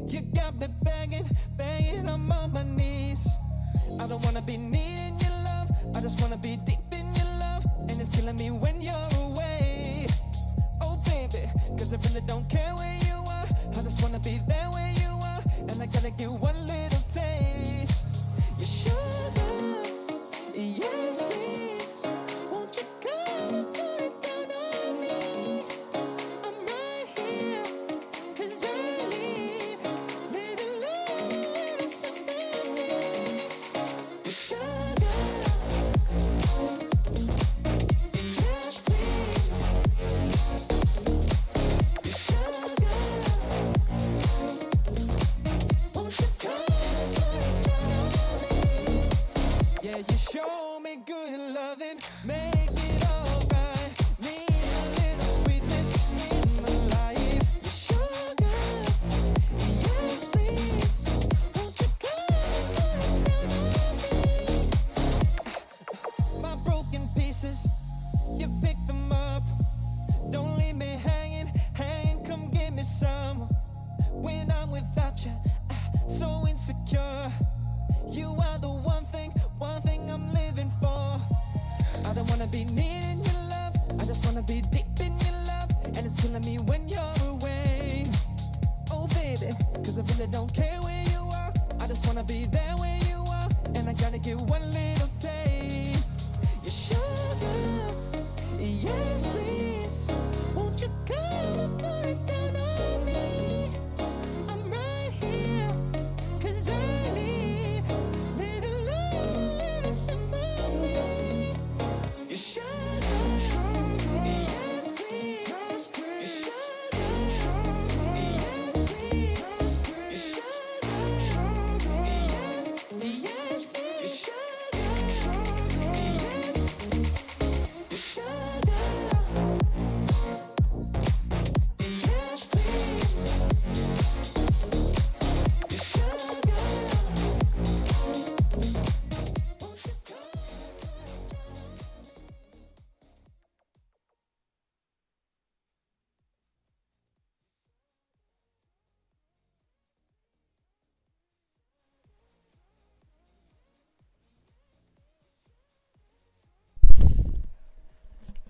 You got me begging, begging, I'm on my knees. I don't wanna be needing your love, I just wanna be deep in your love. And it's killing me when you're away. Oh baby, cause I really don't care where you are, I just wanna be there where you are. And I gotta get one little taste. Your sugar, yes please. Won't you come and put it down on me? I'm right here, cause I need little love, little somebody. Your sugar, yes please. Your sugar, won't you come and put it down on me? Yeah, you show me good loving, make it alright. Need a little sweetness in my life. Your sugar, yes please. Won't you come and put it down on me? My broken pieces, you pick them up. Don't leave me hanging, hanging, come give me some. When I'm without you, so insecure. You are the one thing I'm living for. I don't wanna be needing your love, I just wanna be deep in your love. And it's killing me when you're away. Oh baby, cause I really don't care where you are, I just wanna be there where you are. And I gotta get one little taste. Your sugar, yes please. Won't you come and put it down on me? I'm right here, cause I need little love, little somebody. Your sugar, yes please. Your sugar, yes please. Your sugar, yes, yes please. Your sugar, yes. Your sugar, yes please. Your sugar, won't you come?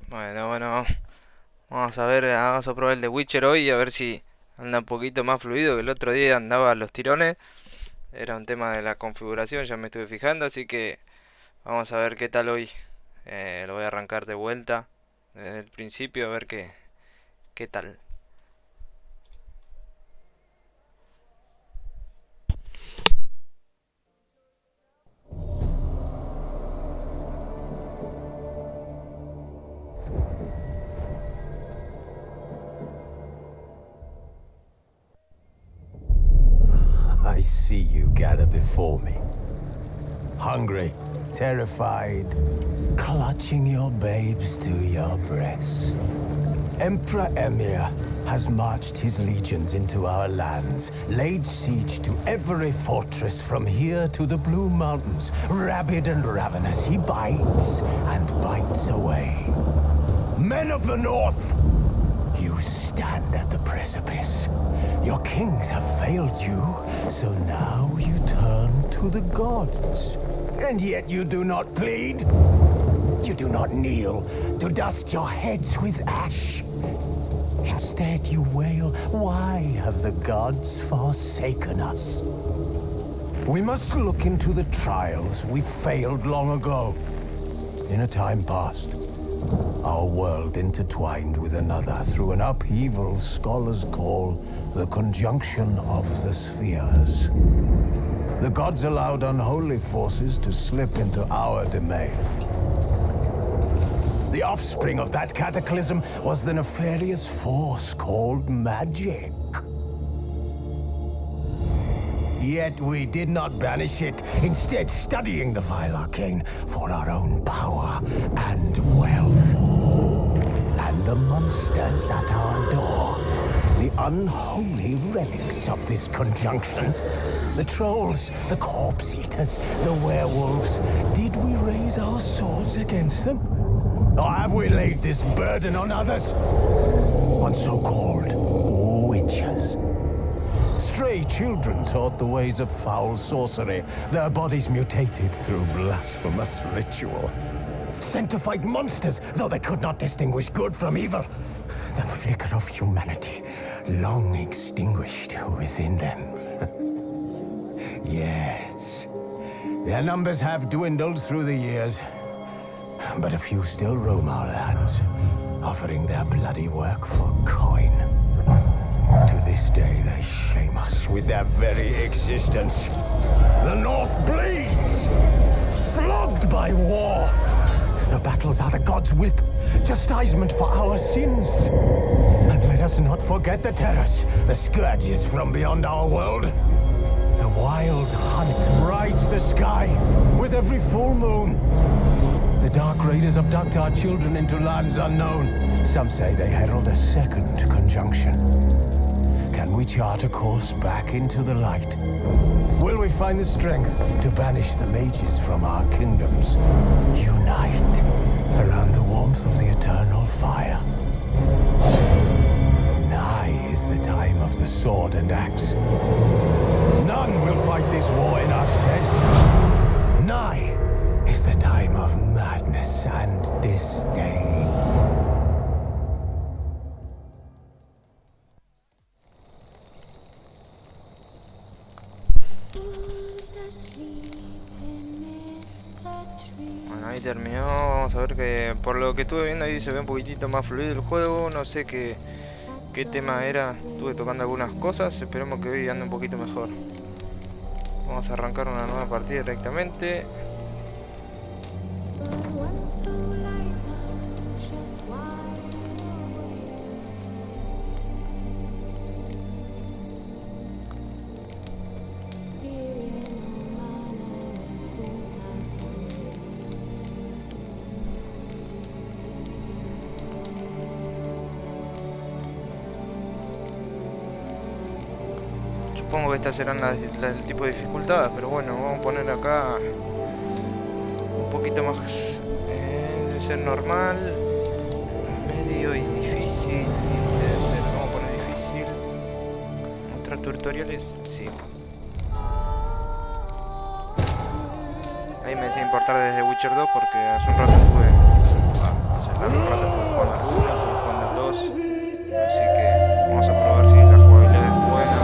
Bueno, vamos a ver, vamos a probar el de Witcher hoy a ver si anda un poquito más fluido, que el otro día andaba a los tirones. Era un tema de la configuración, ya me estuve fijando, así que vamos a ver qué tal hoy. Lo voy a arrancar de vuelta desde el principio a ver qué tal. I see you gather before me. Hungry, terrified, clutching your babes to your breast. Emperor Emir has marched his legions into our lands, laid siege to every fortress from here to the Blue Mountains. Rabid and ravenous, he bites and bites away. Men of the North, you stand at the precipice. Your kings have failed you, so now you turn to the gods. And yet you do not plead. You do not kneel to dust your heads with ash. Instead you wail, why have the gods forsaken us? We must look into the trials we failed long ago. In a time past, our world intertwined with another through an upheaval scholars call the conjunction of the spheres. The gods allowed unholy forces to slip into our domain. The offspring of that cataclysm was the nefarious force called magic. Yet we did not banish it, instead studying the vile arcane for our own power and wealth. And the monsters at our door, the unholy relics of this conjunction. The trolls, the corpse-eaters, the werewolves. Did we raise our swords against them? Or have we laid this burden on others? On so-called witches. Strange day, children taught the ways of foul sorcery, their bodies mutated through blasphemous ritual. Sent to fight monsters, though they could not distinguish good from evil. The flicker of humanity, long extinguished within them. Yes, their numbers have dwindled through the years, but a few still roam our lands, offering their bloody work for coin. To this day, they shame us with their very existence. The North bleeds, flogged by war. The battles are the gods' whip, chastisement for our sins. And let us not forget the terrors, the scourges from beyond our world. The wild hunt rides the sky with every full moon. The Dark Raiders abduct our children into lands unknown. Some say they herald a second conjunction. Can we chart a course back into the light? Will we find the strength to banish the mages from our kingdoms? Unite around the warmth of the eternal fire. Nigh is the time of the sword and axe. None will fight this war in our stead. Nigh is the time of madness and disdain. Bueno, ahí terminó. Vamos a ver que por lo que estuve viendo ahí se ve un poquitito más fluido el juego. No sé qué tema era. Estuve tocando algunas cosas. Esperemos que hoy ande un poquito mejor. Vamos a arrancar una nueva partida directamente. Supongo que estas serán el tipo de dificultad, pero bueno, vamos a poner acá un poquito más, debe ser normal, medio y difícil, debe ser, vamos a poner difícil. Mostrar tutoriales, sí. Ahí me decía importar desde Witcher 2 porque hace un rato estuve, hace un rato estuve jugando al 1, estuve jugando al 2, así que vamos a probar si la jugabilidad es buena.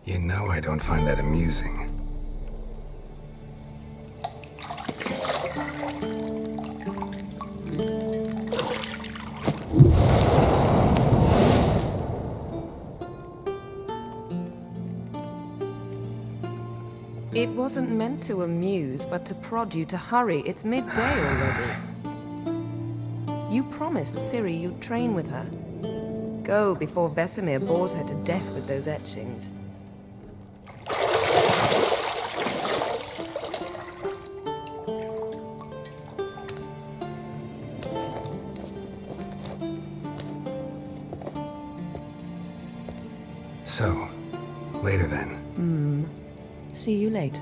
You know I don't find that amusing. It wasn't meant to amuse, but to prod you to hurry. It's midday already. You promised Ciri you'd train with her. Go before Vesemir bores her to death with those etchings. So, later then. See you later.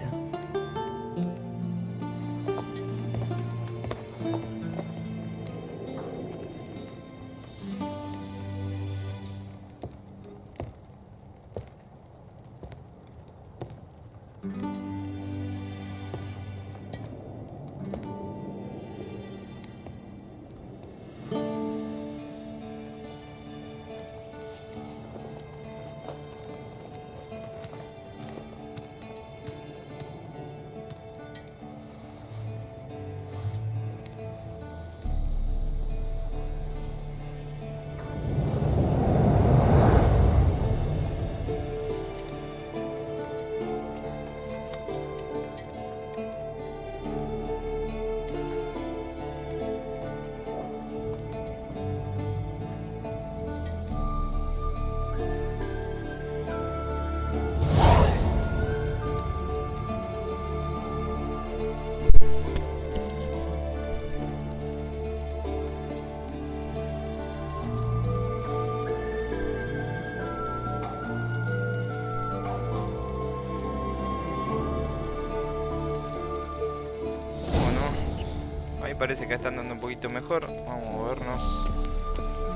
Parece que está andando un poquito mejor. Vamos a movernos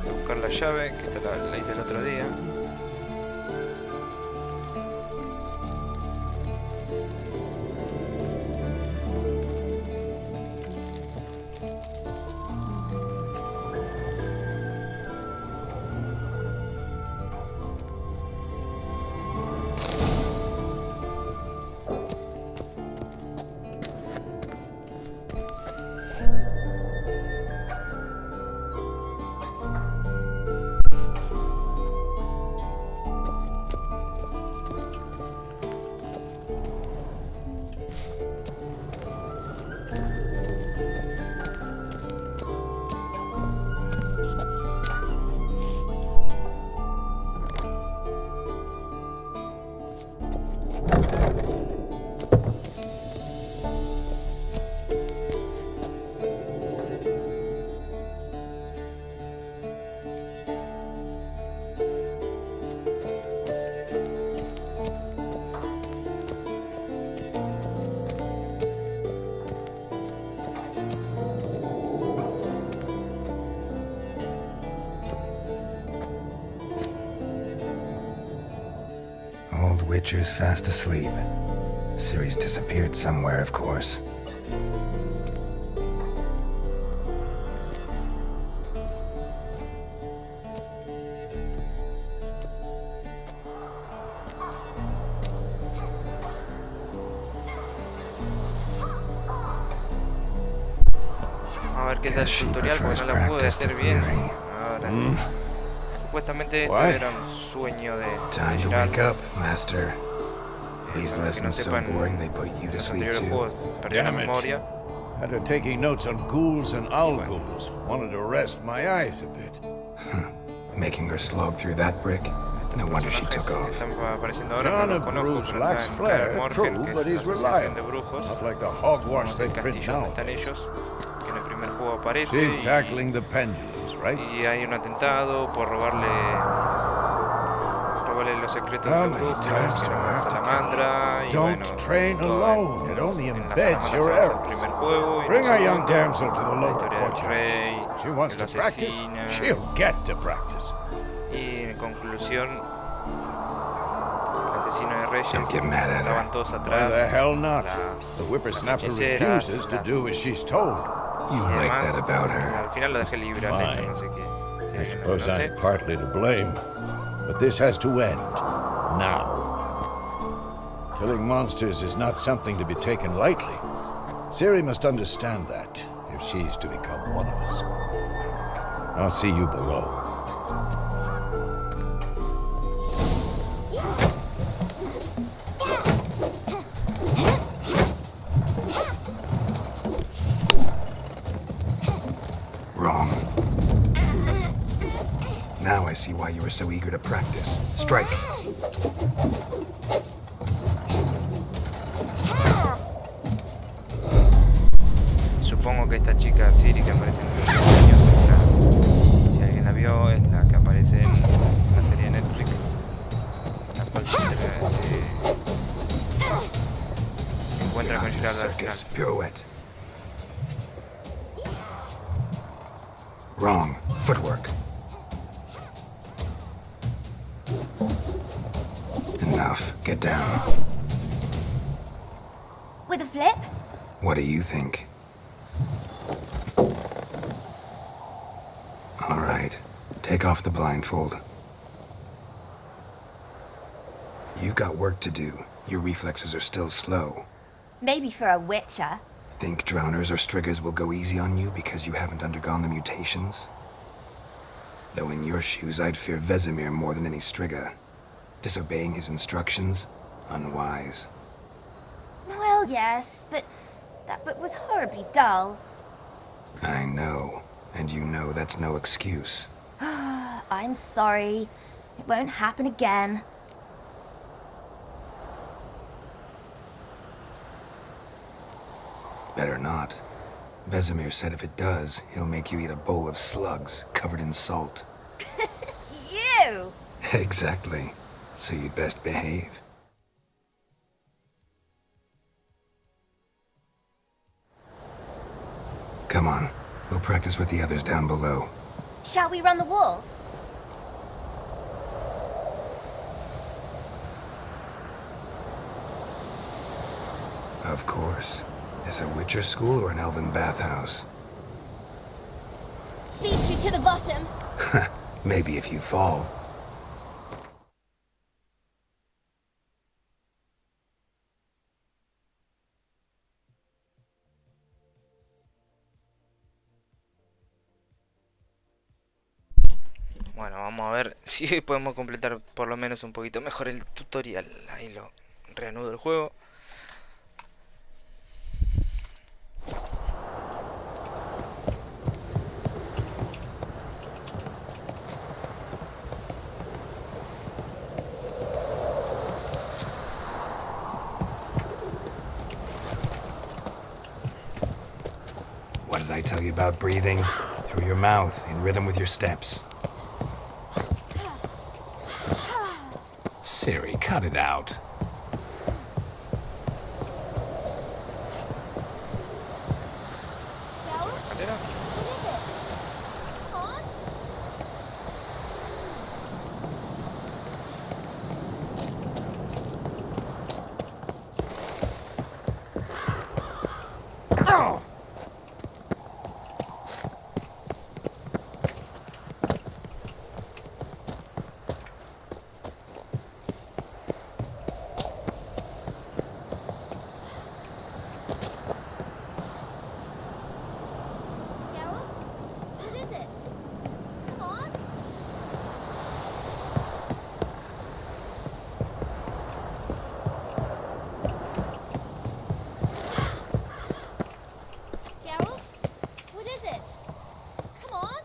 a buscar la llave, que esta la hice el otro día. Witcher's fast asleep. Ciri's disappeared somewhere, of course. A ver qué tal el tutorial, porque no la pude hacer bien. Ahora. Supuestamente esto era un sueño de Time to Geralt. wake up, Master. These Para los que no lessons so sepan, boring they put you to los sleep anteriores too. juegos perdí la Damn it. memoria. Had her taking notes on ghouls and owl ghouls. Wanted to rest my eyes a bit. Making her slog through that brick? No wonder she took Personajes off. que están apareciendo ahora John no of los conozco, Bruges pero lacks está en flair, Kaer Morhen, true, que but es he's la asociación de reliable. brujos, Not like the hogwash como they el print castillo donde now. están ellos, que en el primer juego aparece. She's tackling the pendulums, right? Y hay un atentado por robarle los secretos How de los many brujos, times que do I era have una to tell salamandra, you? y Don't bueno, train todo alone. It only en la embeds salamandra your se basa el errors. primer juego, y Bring en a el young segundo, damsel to the la lower historia del courtyard. rey, She wants que to lo practice. asesina, She'll get to practice. y en conclusión asesino de reyes. Don't get mad at Estaban her. todos Why atrás. the hell not? Las The whippersnapper hechiceras, refuses to las- do as she's told. You y like demás. that about her. Al final lo dejé libre al Fine. Leto, no sé qué. I Sí, suppose no sé. I'm partly to blame, but this has to end now. Killing monsters is not something to be taken lightly. Ciri must understand that if she's to become one of us. I'll see you below. Wrong. Now I see why you were so eager to practice. Strike. Supongo que esta chica Siri que aparece en los años es la, si alguien la vio, es la que aparece en la serie de Netflix, la cual se encuentra con Behind the Gerard al final. circus pirouette. Wrong. Footwork. Enough. Get down. With a flip? What do you think? All right. Take off the blindfold. You've got work to do. Your reflexes are still slow. Maybe for a witcher. Think drowners or striggers will go easy on you because you haven't undergone the mutations? Though in your shoes, I'd fear Vesemir more than any strigger. Disobeying his instructions? Unwise. Well, yes, but that book was horribly dull. I know. And you know that's no excuse. I'm sorry. It won't happen again. Better not. Vesemir said if it does, he'll make you eat a bowl of slugs covered in salt. You! Exactly. So you'd best behave. Come on. We'll practice with the others down below. Shall we run the walls? Of course. Is a Witcher school or an elven bathhouse? Beat you to the bottom. Maybe if you fall. Bueno, vamos a ver si hoy podemos completar por lo menos un poquito mejor el tutorial. Ahí lo reanudo el juego. What did I tell you about breathing? Through your mouth, in rhythm with your steps. Ciri, cut it out. What is it? Come on. Geralt? What is it? Come on. Geralt? What is it? Come on.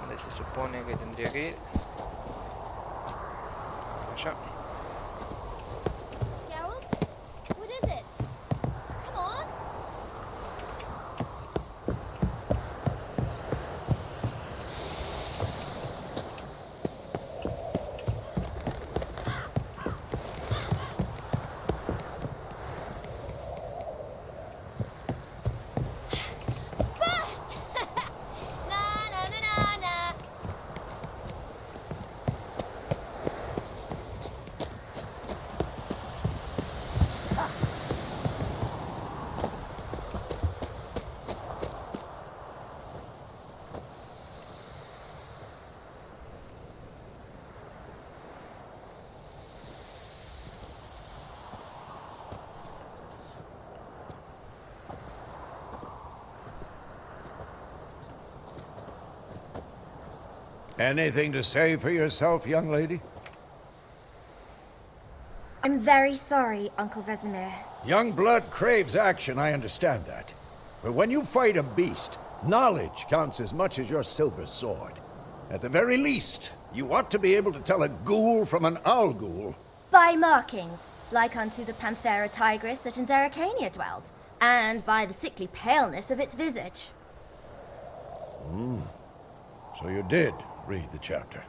¿Dónde se supone que tendría que ir? Allá. Geralt? What is it? Come on. Fast! Na na na na na. Anything to say for yourself, young lady? I'm very sorry, Uncle Vesemir. Young blood craves action, I understand that. But when you fight a beast, knowledge counts as much as your silver sword. At the very least, you ought to be able to tell a ghoul from an owl ghoul. By markings, like unto the Panthera tigris that in Zeracania dwells, and by the sickly paleness of its visage. So you did read the chapter.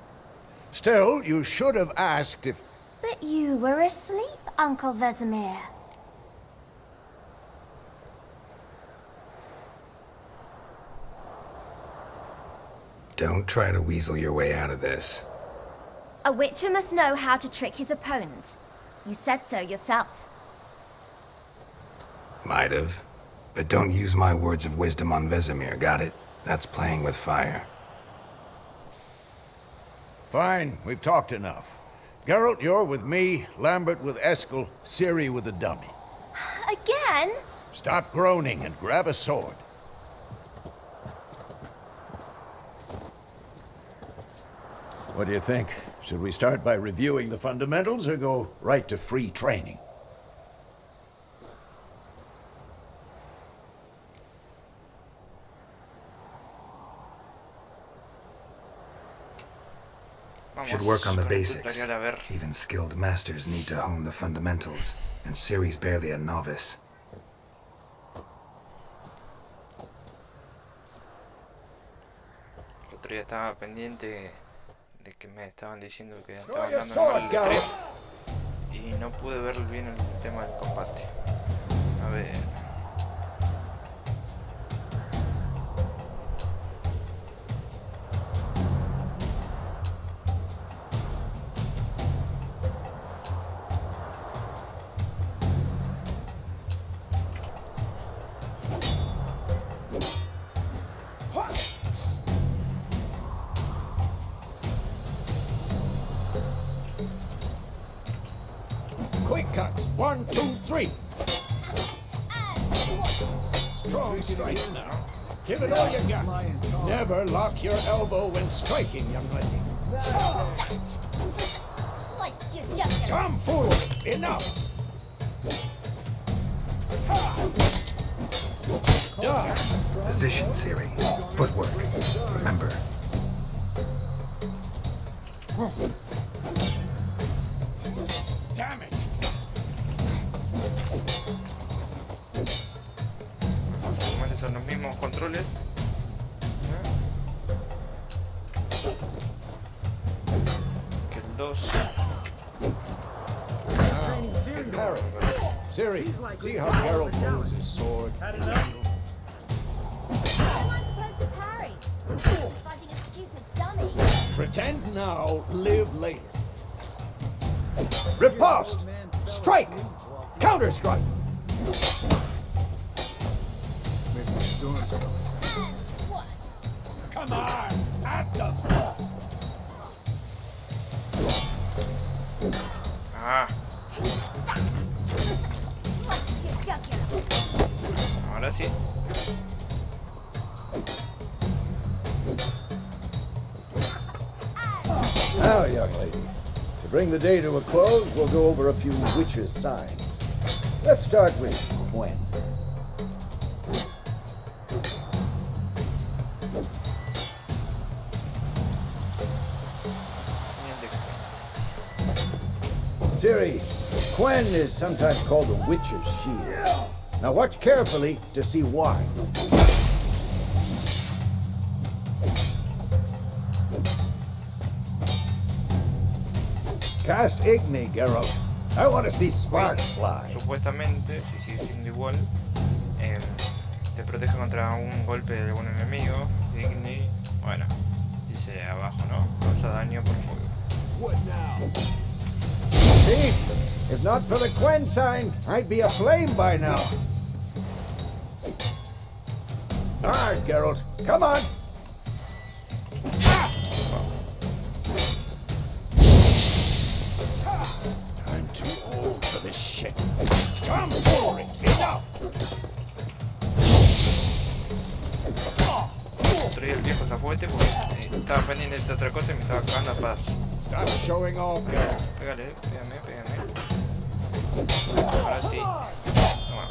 Still, you should have asked if... But you were asleep, Uncle Vesemir. Don't try to weasel your way out of this. A witcher must know how to trick his opponent. You said so yourself. Might have. But don't use my words of wisdom on Vesemir, got it? That's playing with fire. Fine, we've talked enough. Geralt, you're with me, Lambert with Eskel, Ciri with the dummy. Again? Stop groaning and grab a sword. What do you think? Should we start by reviewing the fundamentals or go right to free training? Should work on the con el basics. tutorial a ver. Even skilled masters need to hone the fundamentals, and Ciri's barely a novice. El otro día estaba pendiente de que me estaban diciendo que estaba andando mal el tren y no pude ver bien el tema del combate. A ver. Quick cuts. 1, 2, 3. Strong strike now. Give it all you got. Never lock your elbow when striking, young lady. Sliced your jugular. Come forward. Enough. Done. Position, Ciri. Footwork. Remember. Damn it. Básicamente son los mismos controles. Que el 2. Ciri, see how Geralt moves his sword? His angle? How am I supposed to parry? Fighting a stupid dummy. Pretend now, live later. Riposte! Strike! Counter-strike! Come on! At them! Ah, Sliced your jugular. ahora sí. Now, young lady, to bring the day to a close, we'll go over a few witches' signs. Let's start with Gwen. Ciri, Gwen is sometimes called the witch's shield. Now watch carefully to see why. Cast Igni, Geralt. I want to see sparks fly. Supuestamente, si sigue siendo igual, te protege contra un golpe de algún enemigo. Igni, bueno, dice abajo, ¿no? Causa daño por fuego. See? If not for the Gwen sign, I'd be aflame by now. All right, Geralt. Come on. I'm too old for this shit. Come for it. Enough. Trae el viejo se juguete porque estaba pendiente de esta otra cosa y me estaba cagando a paz. Stop showing off, girl. Pégale, pégame. Ahora sí. Toma.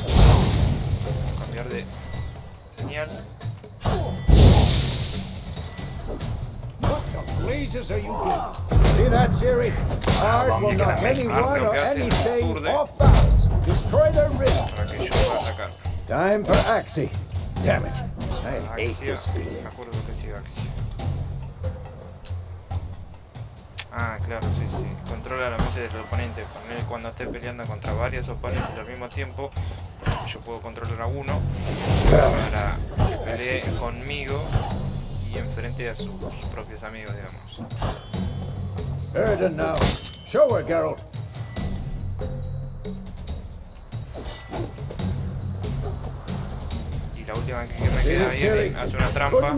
Cambiar de señal. What the blazes are you doing? See that, Siri? Art will knock anyone or anything off balance. Destroy their rhythm. Para que yo pueda atacar. Time for Axie. Damn it. I hate Axia. this feeling. Me acuerdo que sigue Axia. Ah, claro, sí. Controla la mente del oponente. Poner cuando esté peleando contra varios oponentes al mismo tiempo, yo puedo controlar a uno para que pelee conmigo y enfrente a sus propios amigos, digamos. Erden now. Show her, Geralt. Y la última que me queda bien hace una trampa.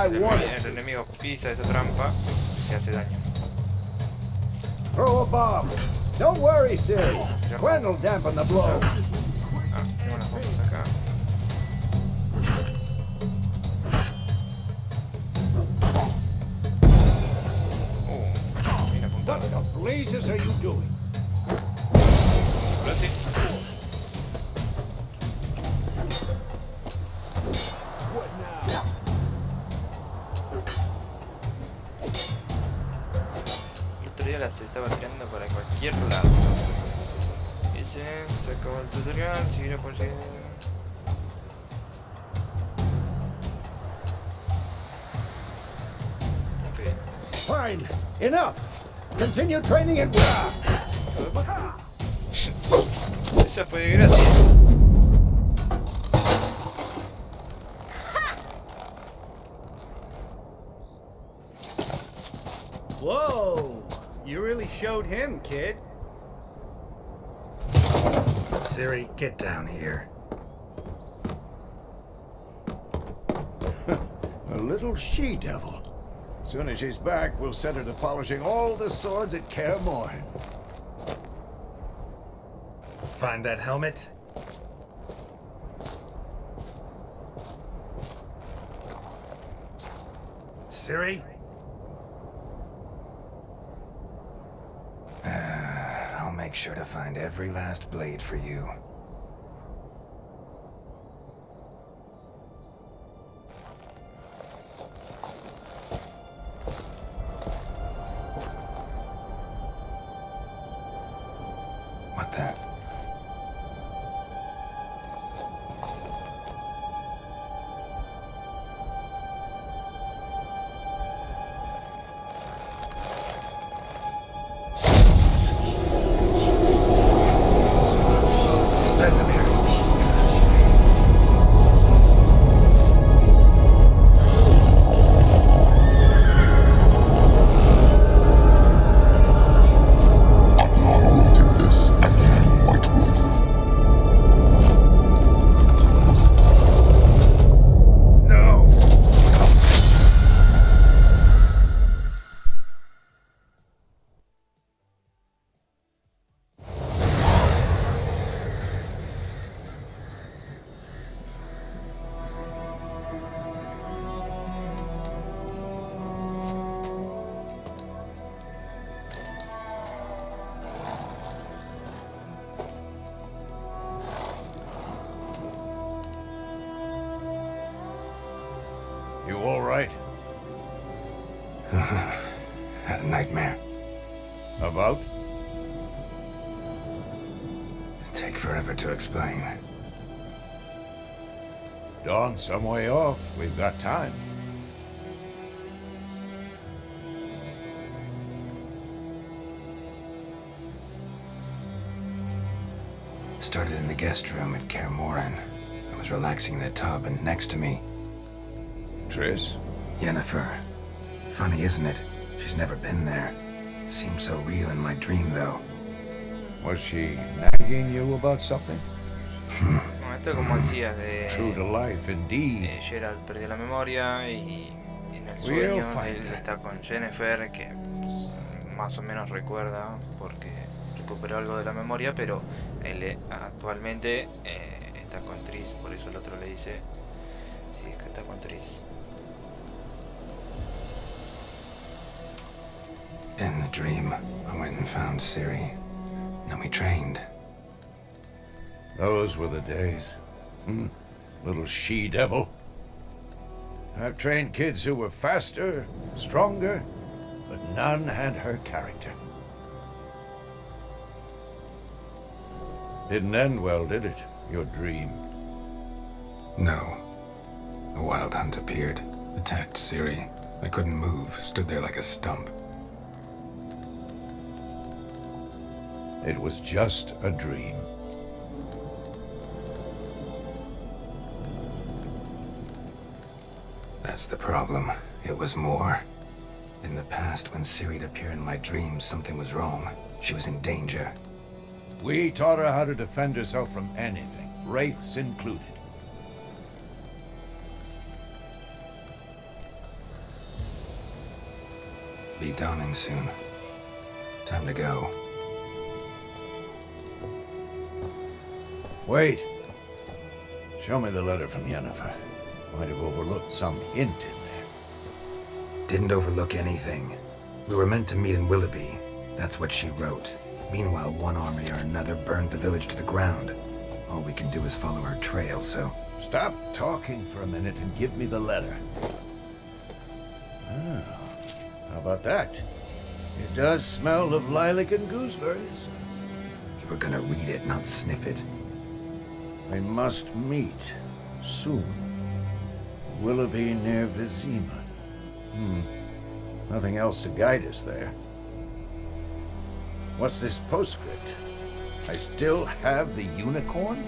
El enemigo pisa esa trampa y hace daño. Throw a bomb. Don't worry, Siri. Gwen will dampen the blow. Ah, tengo unas bombas acá. Viene apuntando. What the blazes are you doing? Ahora sí. El otro día las estaba tirando para cualquier lado. Dice, se acabó el tutorial, seguiré por seguir. Fine. Enough. Continue training and Esa fue de gratis. Whoa! You really showed him, kid. Siri, get down here. A little she-devil. Soon as she's back, we'll set her to polishing all the swords at Kaer Morhen. Find that helmet? Siri? I'll make sure to find every last blade for you. What the? You all right? Had a nightmare. About? Take forever to explain. Dawn's some way off. We've got time. Started in the guest room at Kaer Morhen. I was relaxing in the tub, and next to me, Triss? Yennefer. Funny, isn't it? She's never been there. Seemed so real in my dream, though. Was she nagging you about something? No, esto como decías de... True to life, indeed. Geralt perdió la memoria y en el sueño él está con Yennefer, que pues, más o menos recuerda porque recuperó algo de la memoria, pero él actualmente está con Triss, por eso el otro le dice, sí, es que está con Triss. In the dream, I went and found Ciri. Then we trained. Those were the days. Little she-devil. I've trained kids who were faster, stronger, but none had her character. Didn't end well, did it? Your dream? No. A wild hunt appeared, attacked Ciri. I couldn't move, stood there like a stump. It was just a dream. That's the problem. It was more. In the past, when Ciri'd appear in my dreams, something was wrong. She was in danger. We taught her how to defend herself from anything, wraiths included. Be dawning soon. Time to go. Wait. Show me the letter from Yennefer. Might have overlooked some hint in there. Didn't overlook anything. We were meant to meet in Willoughby. That's what she wrote. Meanwhile, one army or another burned the village to the ground. All we can do is follow her trail, so... Stop talking for a minute and give me the letter. Oh, how about that? It does smell of lilac and gooseberries. You were gonna read it, not sniff it. We must meet soon. Willoughby near Vizima. Nothing else to guide us there. What's this postscript? I still have the unicorn?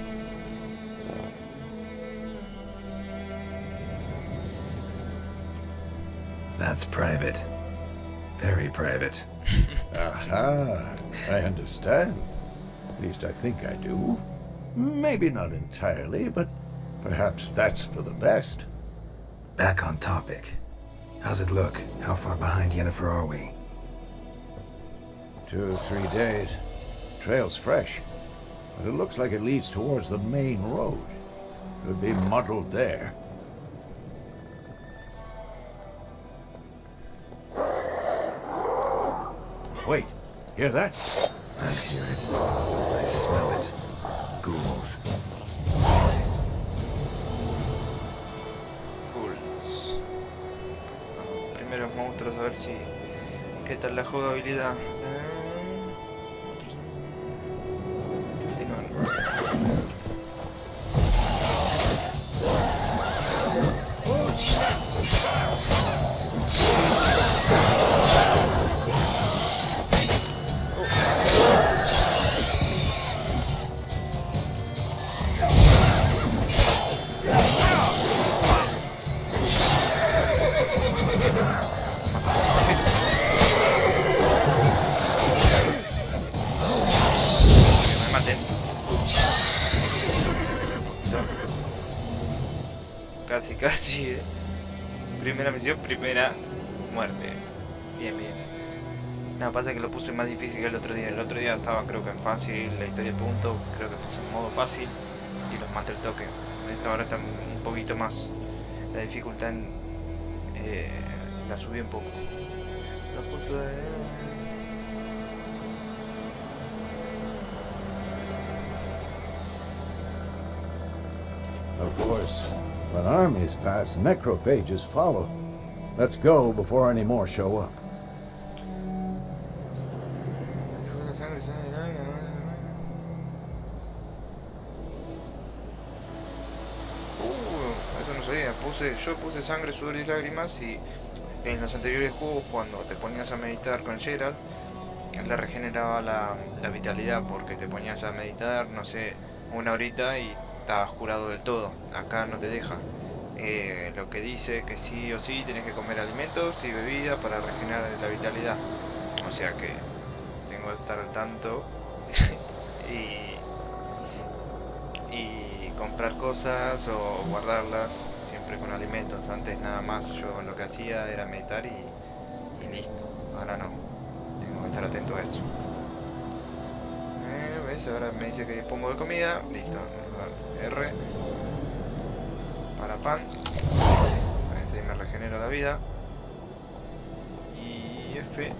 That's private. Very private. Aha, I understand. At least I think I do. Maybe not entirely, but perhaps that's for the best. Back on topic. How's it look? How far behind Yennefer are we? 2 or 3 days. Trail's fresh, but it looks like it leads towards the main road. Could be muddled there. Wait, hear that? I hear it. I smell it. Ghouls. Ghouls. Primeros monstruos, a ver si... ¿Qué tal la jugabilidad? Continuar. Casi, Primera misión, primera muerte. Bien. Nada, pasa que lo puse más difícil que el otro día. El otro día estaba creo que en fácil, la historia de punto, creo que puse en modo fácil y los maté el toque. Esta ahora está un poquito más, la dificultad la subí un poco. Los puntos de... Of course, when armies pass, necrophages follow. Let's go before any more show up. Eso no sabía. Yo puse sangre, sudor y lágrimas y en los anteriores juegos cuando te ponías a meditar con Geralt, le regeneraba la vitalidad porque te ponías a meditar, no sé, 1 horita y estabas curado del todo. Acá no te deja. Lo que dice que sí o sí tienes que comer alimentos y bebida para regenerar la vitalidad. O sea que tengo que estar al tanto y comprar cosas o guardarlas siempre con alimentos. Antes nada más yo lo que hacía era meditar y listo. Ahora no. Tengo que estar atento a eso. ¿Ves? Ahora me dice que pongo de comida. Listo. R para pan. Así me regenero la vida. Y F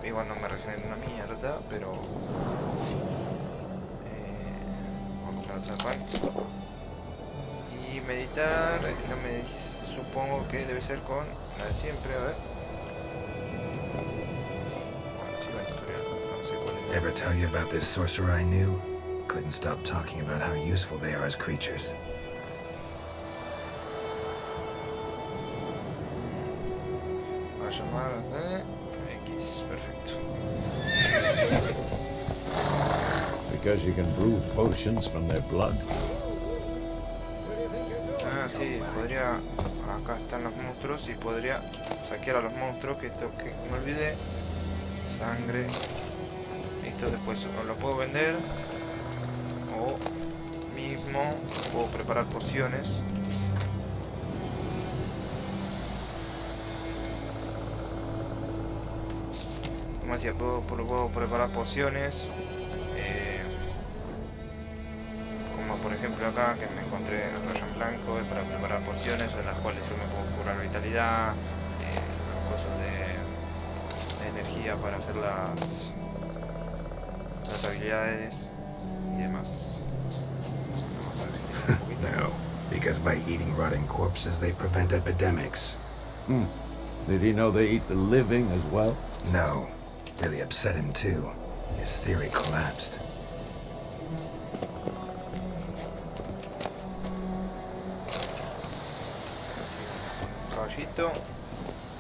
Igual no me regenera una mierda, pero... vamos a comprar otra pan. Y meditar, no me... Supongo que debe ser con la de siempre, a ver. Bueno, sí, va el tutorial, no sé cuál es. Ever tell you about this sorcerer I knew? Couldn't stop talking about how useful they are as creatures. Va a llamar de X, perfecto. Because you can brew potions from their blood. Ah, sí, podría... Acá están los monstruos y podría saquear a los monstruos, que esto que me olvidé. Sangre. Esto después o lo puedo vender o mismo puedo preparar pociones. Como decía, puedo preparar pociones. Como por ejemplo acá que me encontré el rayo en blanco, es para preparar pociones en las cuales yo me puedo curar vitalidad, cosas de energía para hacer las habilidades y demás. Vamos a ver si tiene un poquito. No, because by eating rotting corpses, they prevent epidemics. Did he know they eat the living as well? No, really upset him too. His theory collapsed. Caballito.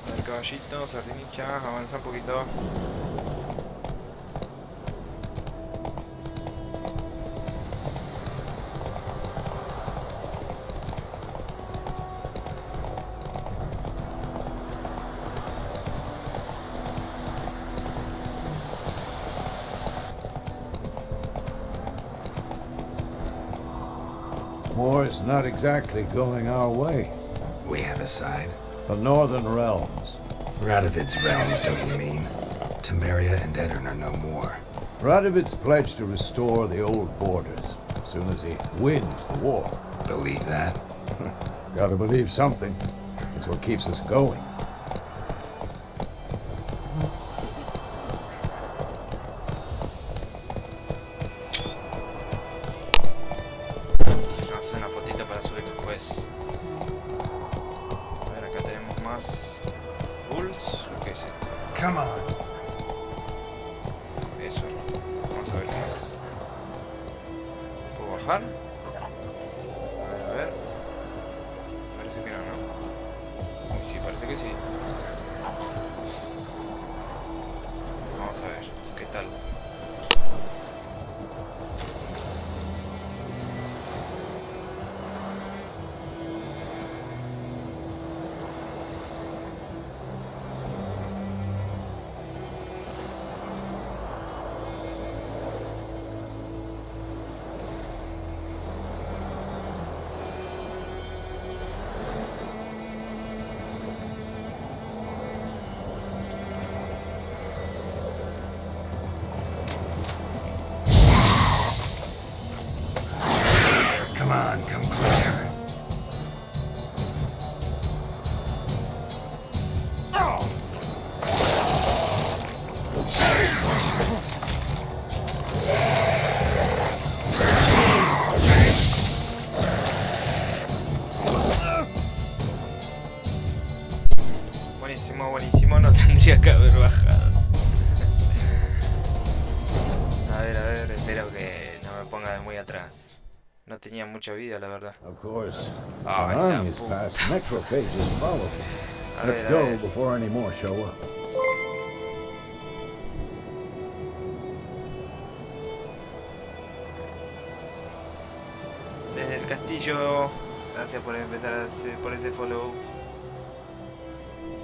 A ver, caballito, sardinicha, avanza un poquito. War's not exactly going our way. We have a side. The Northern Realms. Radovid's realms, don't you mean? Temeria and Edirn are no more. Radovid's pledged to restore the old borders as soon as he wins the war. Believe that? Gotta believe something. It's what keeps us going. Hace una fotito para subir después. A ver, acá tenemos más bulls. ¿Qué es esto? Come on. Eso. Vamos a ver qué más. ¿Puedo bajar? A ver. Parece que no, ¿no? Uy, sí, parece que sí. Vamos a ver. ¿Qué tal? Come on, come closer. Buenísimo, buenísimo. No tendría que haber bajado. A ver, espero que no me ponga de muy atrás. No tenía mucha vida, la verdad. Of course, Ah, the esa armies puta. past necrophages follow me. A Let's ver, a go ver. before any more show up. Desde el castillo. Gracias por empezar por ese follow.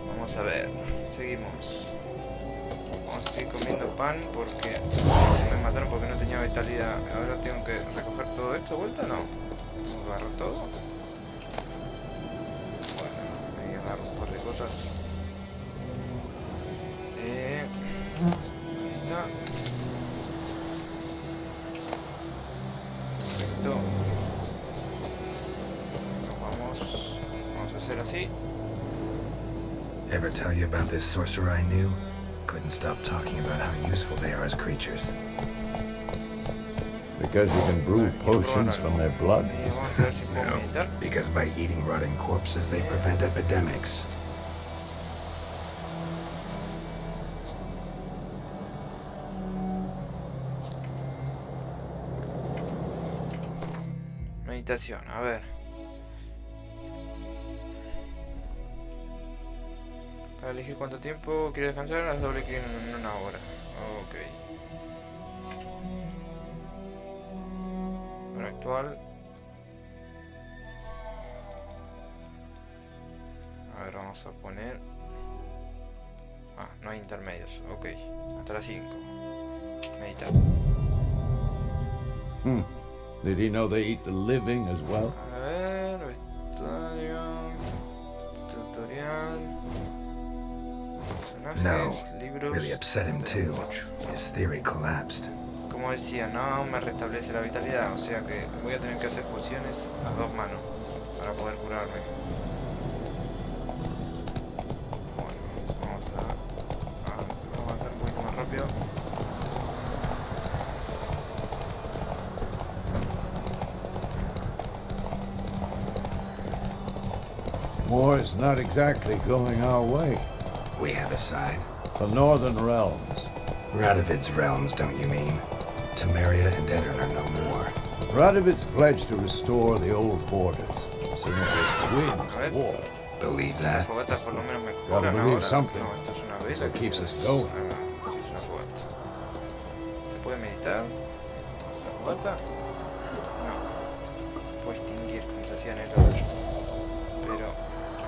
Vamos a ver. Seguimos. Vamos a seguir comiendo pan porque se me mataron porque no tenía vitalidad. Ahora tengo que recoger todo esto de vuelta, ¿no? Tengo que agarrar todo. Bueno, ahí agarro un par de cosas. Ahí está. Perfecto. Vamos a hacer así. Ever tell you about this sorcerer I knew? Couldn't couldn't stop talking about how useful they are as creatures. Because you can brew potions from their blood? Y vamos a ver si puedo No, meditar. because by eating rotting corpses, they prevent epidemics. Meditación, a ver. Para elegir cuánto tiempo quiere descansar, haz doble clic en una hora. Ok. Hora actual. A ver, vamos a poner... Ah, no hay intermedios. Ok. Hasta las 5. Meditar. Did he know they eat the living as well? A ver, vestuario, tutorial, No, personajes, libros. really upset him too. 38. His theory collapsed. Como decía, no me restablece la vitalidad, o sea que voy a tener que hacer pociones a 2 manos para poder curarme. Bueno, vamos a avanzar un poquito más rápido. War is not exactly going our way. We have a side. The Northern Realms. Radovid's realms, don't you mean? Temeria and Edirn are no more. Radovid's pledged to restore the old borders. Soon as it wins the war. Believe Las that? fogatas por lo menos me Gotta curan believe ahora. something. No, esto es una That's vela. what keeps us Es going. sí, es una fogata. ¿Se puede meditar? ¿La fogata? No. Puede extinguir como se hacía en el otro. Pero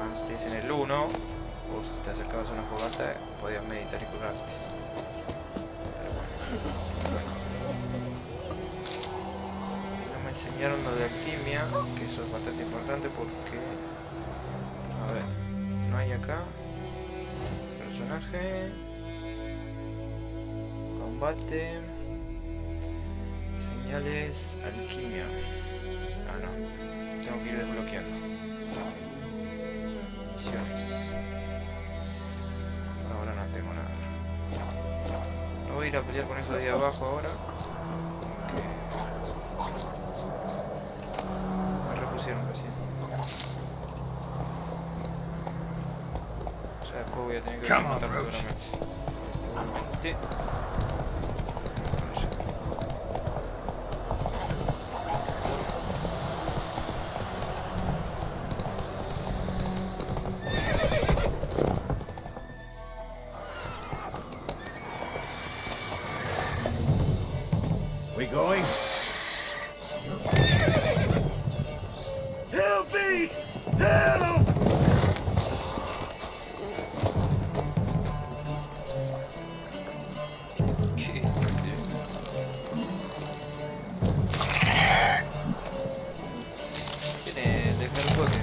antes en el 1, vos te acercabas a una fogata, podías meditar y curarte. Pero bueno. No me enseñaron lo de alquimia, que eso es bastante importante porque... A ver, no hay acá. Personaje. Combate. Señales. Alquimia. Ah, no. Tengo que ir desbloqueando. Misiones. Por ahora no tengo nada. No voy a ir a pelear con eso de ahí abajo ahora. Me repusieron recién. O sea, después voy a tener que Come on, matar Roach. seguramente. We going? Help me! Help! ¿Qué es? Tiene dejar cosas.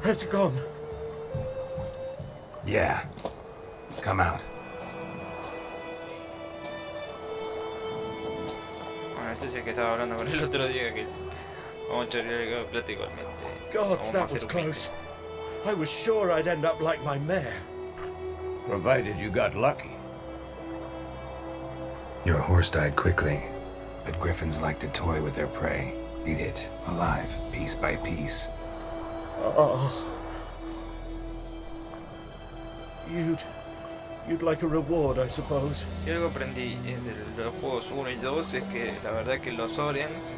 Has it gone? Yeah. Come out. Bueno, este es el que estaba hablando con el otro día que vamos a chorear el plata igualmente. God, Vamos a that hacer was un close. I was sure I'd end up like my mare. Provided you got lucky. Your horse died quickly, but griffins like to toy with their prey. Eat it, alive, piece by piece. Oh. You'd like a reward, I suppose. Si algo aprendí de los juegos 1 y 2 es que la verdad que los Orients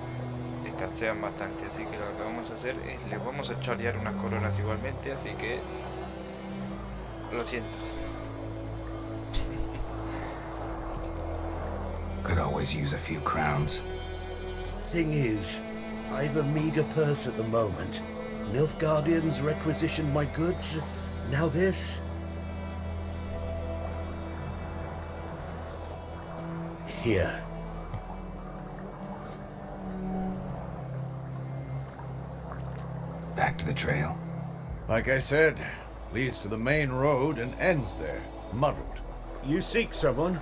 escasean bastante, así que lo que vamos a hacer es les vamos a chorear unas coronas igualmente, así que lo siento. Could always use a few crowns. Thing is, I've a meager purse at the moment. Nilfgaardians requisitioned my goods. Now this. Here. Back to the trail. Like I said, leads to the main road and ends there, muddled. You seek someone?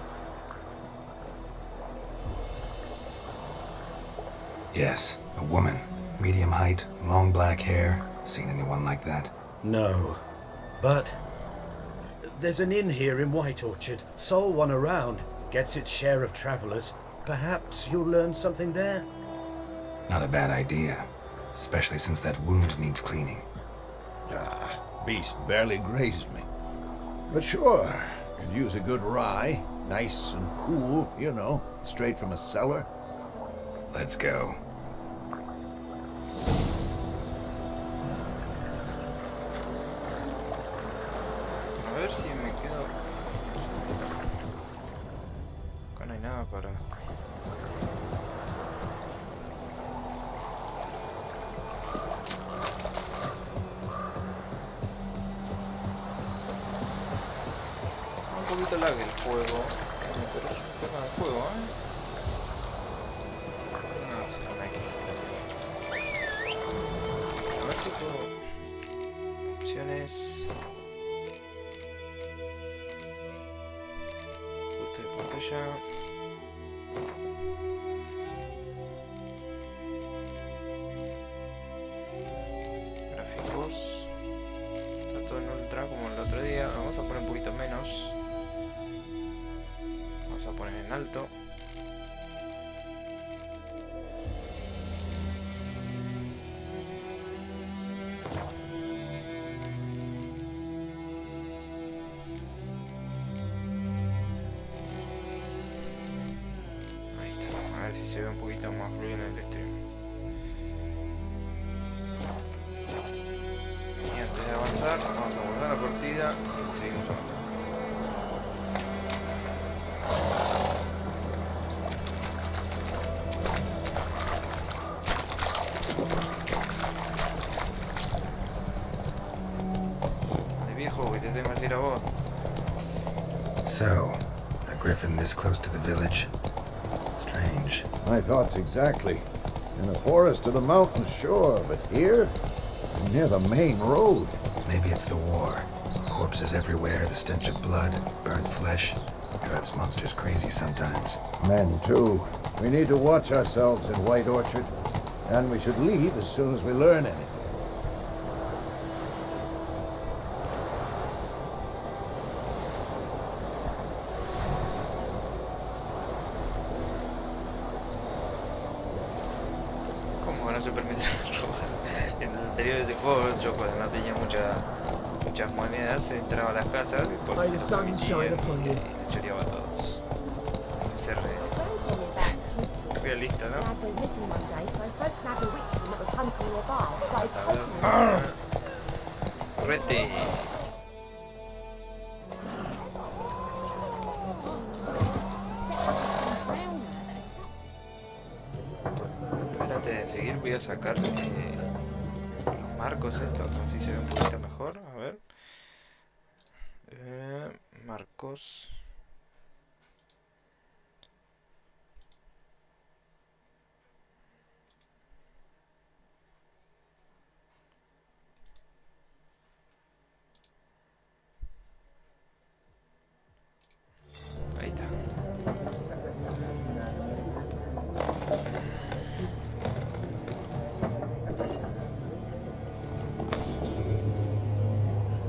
Yes, a woman. Medium height, long black hair. Seen anyone like that? No. But there's an inn here in White Orchard. Sole one around. Gets its share of travelers. Perhaps you'll learn something there? Not a bad idea. Especially since that wound needs cleaning. Ah, beast barely grazed me. But sure, could use a good rye. Nice and cool, you know, straight from a cellar. Let's go. A ver si me quedo. Acá no hay nada para. Un poquito lag el juego, pero es un tema de juego, No, si no hay que a ver si puedo. Opciones. Ajuste de pantalla. Gráficos. Está todo en ultra como el otro día. Vamos a poner un poquito menos. Vamos a poner en alto. Ahí está. A ver si se ve un poquito más fluido en el stream. Y antes de avanzar, vamos a guardar la partida y seguimos avanzando. Viejo, que te tengo que ir a vos. So, a griffin this close to the village? Strange. My thoughts exactly. In the forest or the mountains, sure, but here? Near the main road. Maybe it's the war. Corpses everywhere, the stench of blood, burnt flesh. Drives monsters crazy sometimes. Men, too. We need to watch ourselves in White Orchard. And we should leave as soon as we learn anything. ¿Cómo que no se permite robar? En los anteriores de juegos, yo cuando no tenía muchas monedas, entraba a las casas y por May the sun shine upon you. choreaba a todos. Hay que ser realista, ¿no? Rete. Espérate de seguir, voy a sacar los marcos estos, así se ve un poquito mejor. A ver. Marcos. Ahí está.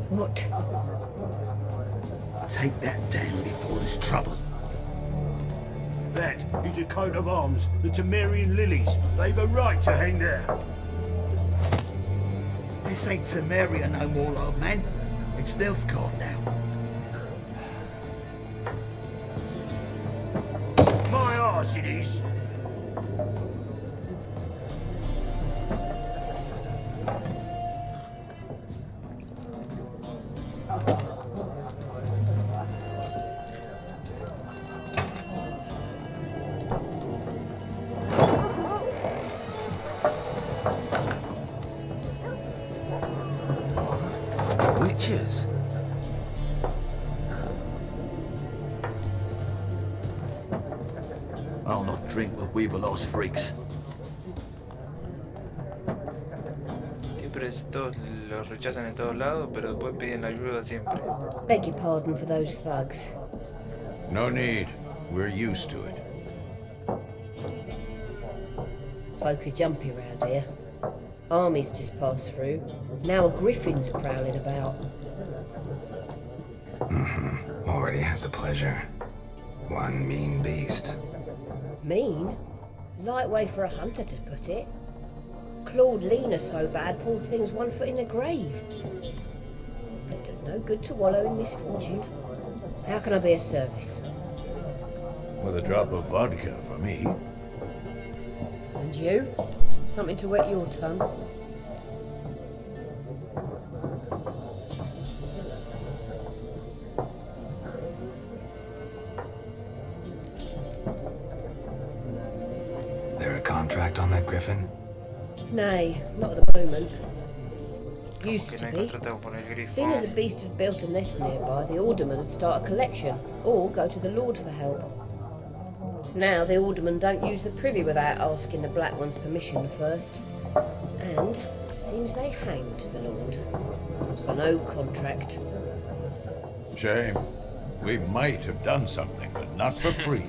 What? Take that down before there's trouble. That is a coat of arms, the Temerian lilies. They've a right to hang there. This ain't Temeria no more, old man. It's Nilfgaard now. My arse it is. Cheers. I'll not drink with Weaverlaw's freaks. Siempre todos los rechazan en todos lados, pero después piden ayuda siempre. Beg your pardon for those thugs. No need. We're used to it. Folk are jumpy round here. Armies just passed through. Now a griffin's prowling about. Already had the pleasure. One mean beast. Mean? Light way for a hunter to put it. Clawed Lena so bad, poor thing's 1 foot in the grave. It does no good to wallow in misfortune. How can I be of service? With a drop of vodka for me. And you? Something to wet your tongue? There a contract on that griffin? Nay, not at the moment. Used Que to no hay be. contratado con el grifo. Soon as a beast had built a nest nearby, the alderman would start a collection, or go to the lord for help. Now the alderman don't use the privy without asking the black one's permission first. And seems they hanged the lord. So no contract. Shame. We might have done something, but not for free.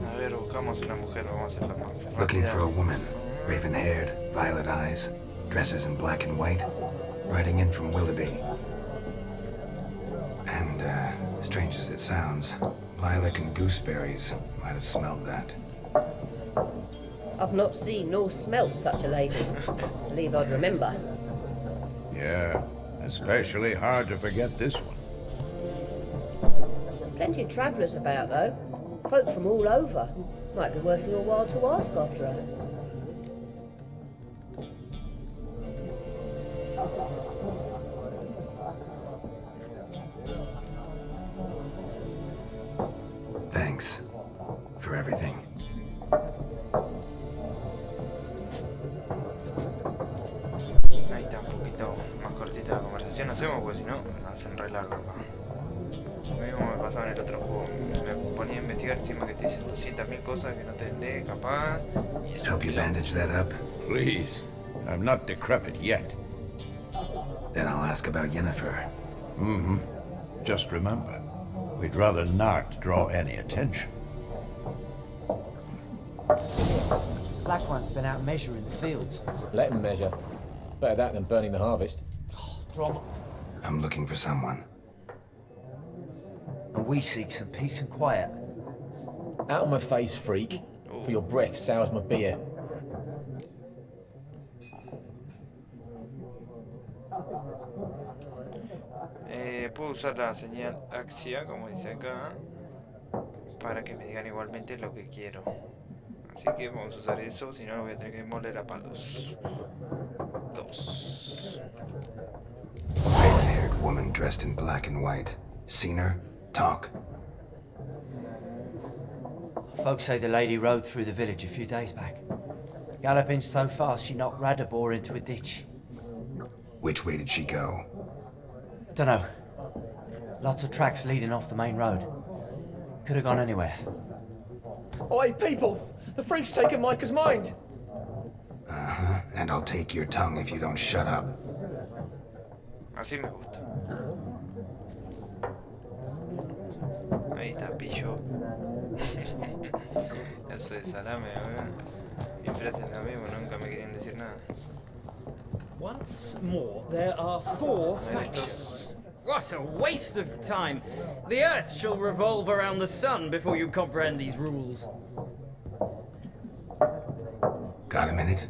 A ver, buscamos una mujer, vamos a hacerla más Looking for a rápida. woman. Raven-haired, violet eyes, dresses in black and white. Riding in from Willoughby. And, strange as it sounds, lilac and gooseberries might have smelled that. I've not seen nor smelt such a lady. Believe I'd remember. Yeah, especially hard to forget this one. Plenty of travellers about, though. Folk from all over. Might be worth your while to ask after her. Thanks for everything. Ahí está, un poquito más cortita la conversación hacemos, porque si no, la hacen re larga acá. Lo mismo me pasaba en el otro juego. Me ponía a investigar encima que te dicen 200.000 cosas que no te entendés, capaz. Y eso Help you bandage that up? Please. I'm not decrepit yet. Then I'll ask about Yennefer. Mm-hmm. Just remember, we'd rather not draw any attention. Black One's been out measuring the fields. Let him measure. Better that than burning the harvest. Drom. I'm looking for someone. And we seek some peace and quiet. Out of my face, freak. For your breath sours my beer. Puedo usar la señal Axia, como dice acá, para que me digan igualmente lo que quiero. Así que vamos a usar eso, si no lo voy a tener que moler a palos. 2. Raven-haired woman dressed in black and white. Seen her? Talk. Folks say the lady rode through the village a few days back. Galloping so fast she knocked Radabor into a ditch. Which way did she go? Dunno. Lots of tracks leading off the main road. Could have gone anywhere. Oi, people! The freak's taken Micah's mind! Uh-huh. And I'll take your tongue if you don't shut up. Así me gusta. Ahí está, pillo. Eso de salame, Mi frase es la misma, nunca me querían decir nada. Once more, there are 4 A ver, factions. estos... What a waste of time! The Earth shall revolve around the sun before you comprehend these rules. Got a minute?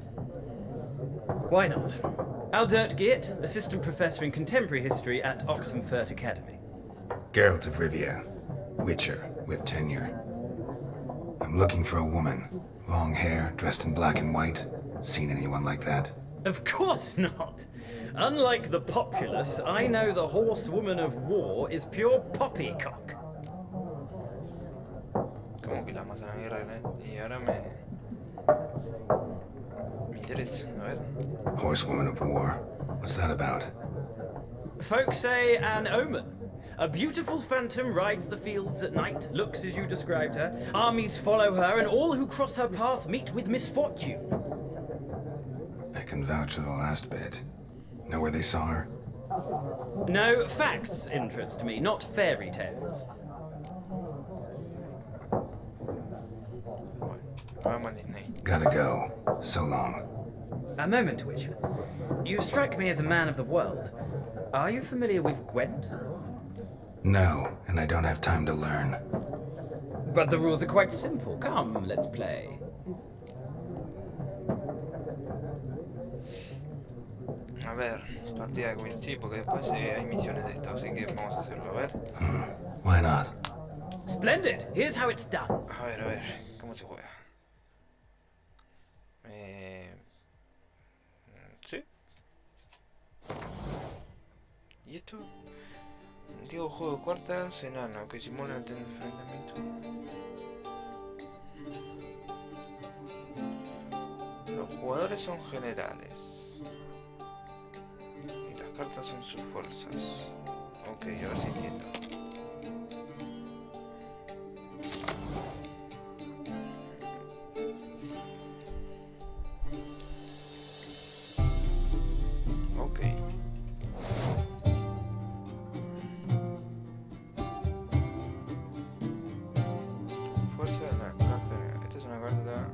Why not? Aldert Geert, Assistant Professor in Contemporary History at Oxenfurt Academy. Geralt of Rivia. Witcher, with tenure. I'm looking for a woman. Long hair, dressed in black and white. Seen anyone like that? Of course not! Unlike the populace, I know the horsewoman of war is pure poppycock. Como que la masa a la guerra, y ahora me... Me interesa, a ver. Horsewoman of war. What's that about? Folks say an omen. A beautiful phantom rides the fields at night, looks as you described her. Armies follow her, and all who cross her path meet with misfortune. I can vouch for the last bit. Know where they saw her? No, facts interest me, not fairy tales. Vamos a Disney. Gotta go. So long. A moment, Witcher. You strike me as a man of the world. Are you familiar with Gwent? No, and I don't have time to learn. But the rules are quite simple. Come, let's play. A ver, partida de Queen, sí, porque después hay misiones de esto, así que vamos a hacerlo, a ver. Why not? Splendid! Here's how it's done. A ver, ¿cómo se juega? ¿Sí? ¿Y esto? Antiguo juego de cuartas, enano, que simula el enfrentamiento. Los jugadores son generales. Y las cartas son sus fuerzas. Ok, a ver si entiendo. Ok. Fuerza de la carta. Esta es una carta.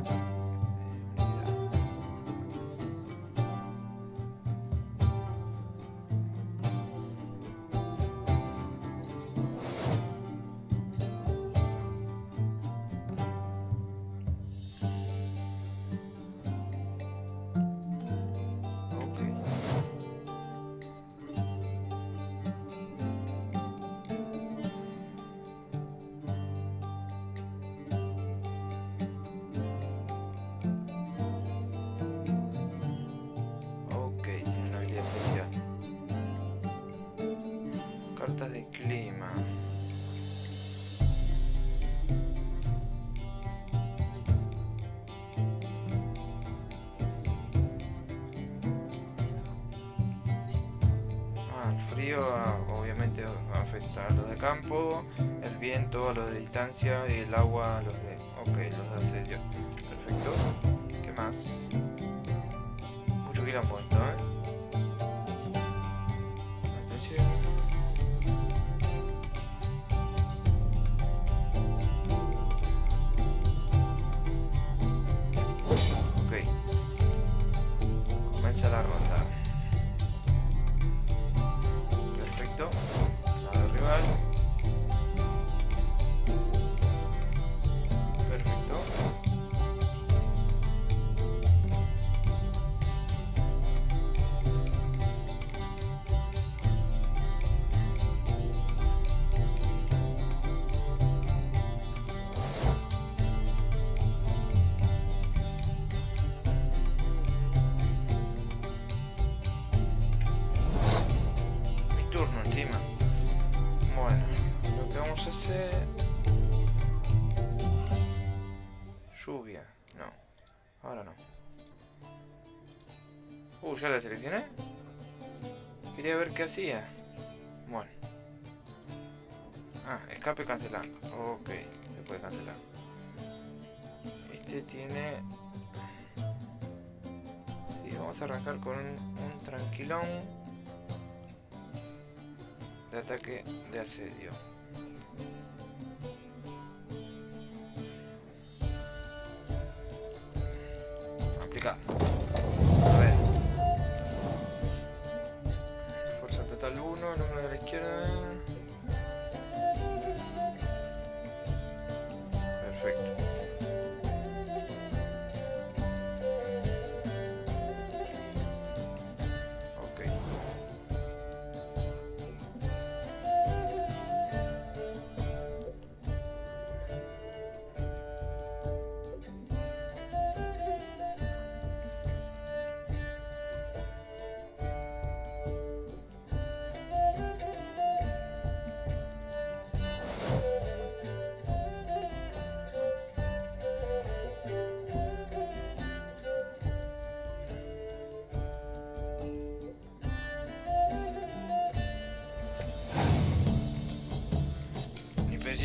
Cartas de clima. El frío obviamente afecta a los de campo, el viento a los de distancia y el agua a los de... Ok, los de asedio. Perfecto. ¿Qué más? Mucho quilombo esto, Comienza la ronda. Perfecto. Lado rival. Perfecto. Turno encima. Bueno, lo que vamos a hacer... Lluvia. No, ahora no. Ya la seleccioné. Quería ver qué hacía. Bueno. Escape cancelando. Ok, se puede cancelar. Este tiene... Sí, vamos a arrancar con un tranquilón de ataque de asedio. Aplicar. A ver. Fuerza total 1, número de la izquierda. Perfecto.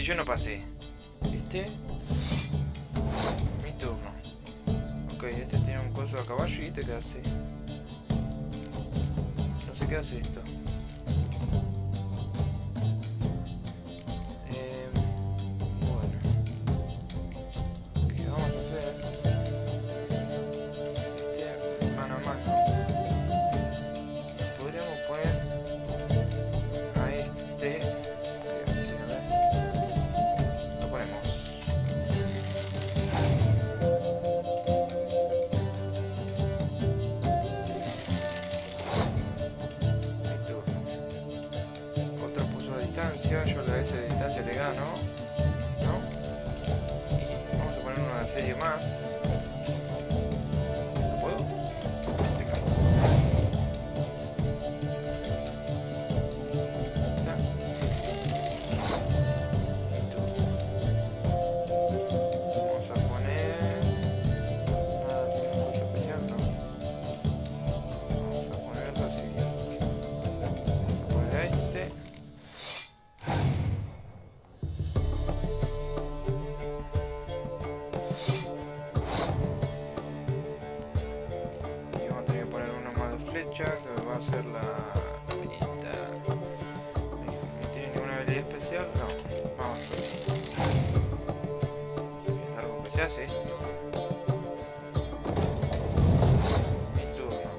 yo no pasé. Este. Mi turno. Ok, este tiene un coso a caballo y este qué hace. No sé qué hace esto. Bueno. ¿Qué vamos a hacer? Este, mano a mano. Podríamos poner a este. ¿Qué hace? A ver. Lo ponemos. Otro puso a distancia, yo la S de distancia le gano, ¿no? Y vamos a poner una serie más. ¿No puedo? Venga. Ya. Listo. Vamos a poner... Nada, tiene una cosa especial, ¿no? Vamos a poner lo siguiente. Vamos a poner a este. Y vamos a tener que poner uno más de flecha, que va a ser la habilidad. ¿No tiene ninguna habilidad especial? No. Vamos a ver. Es algo que se hace. Mi turno.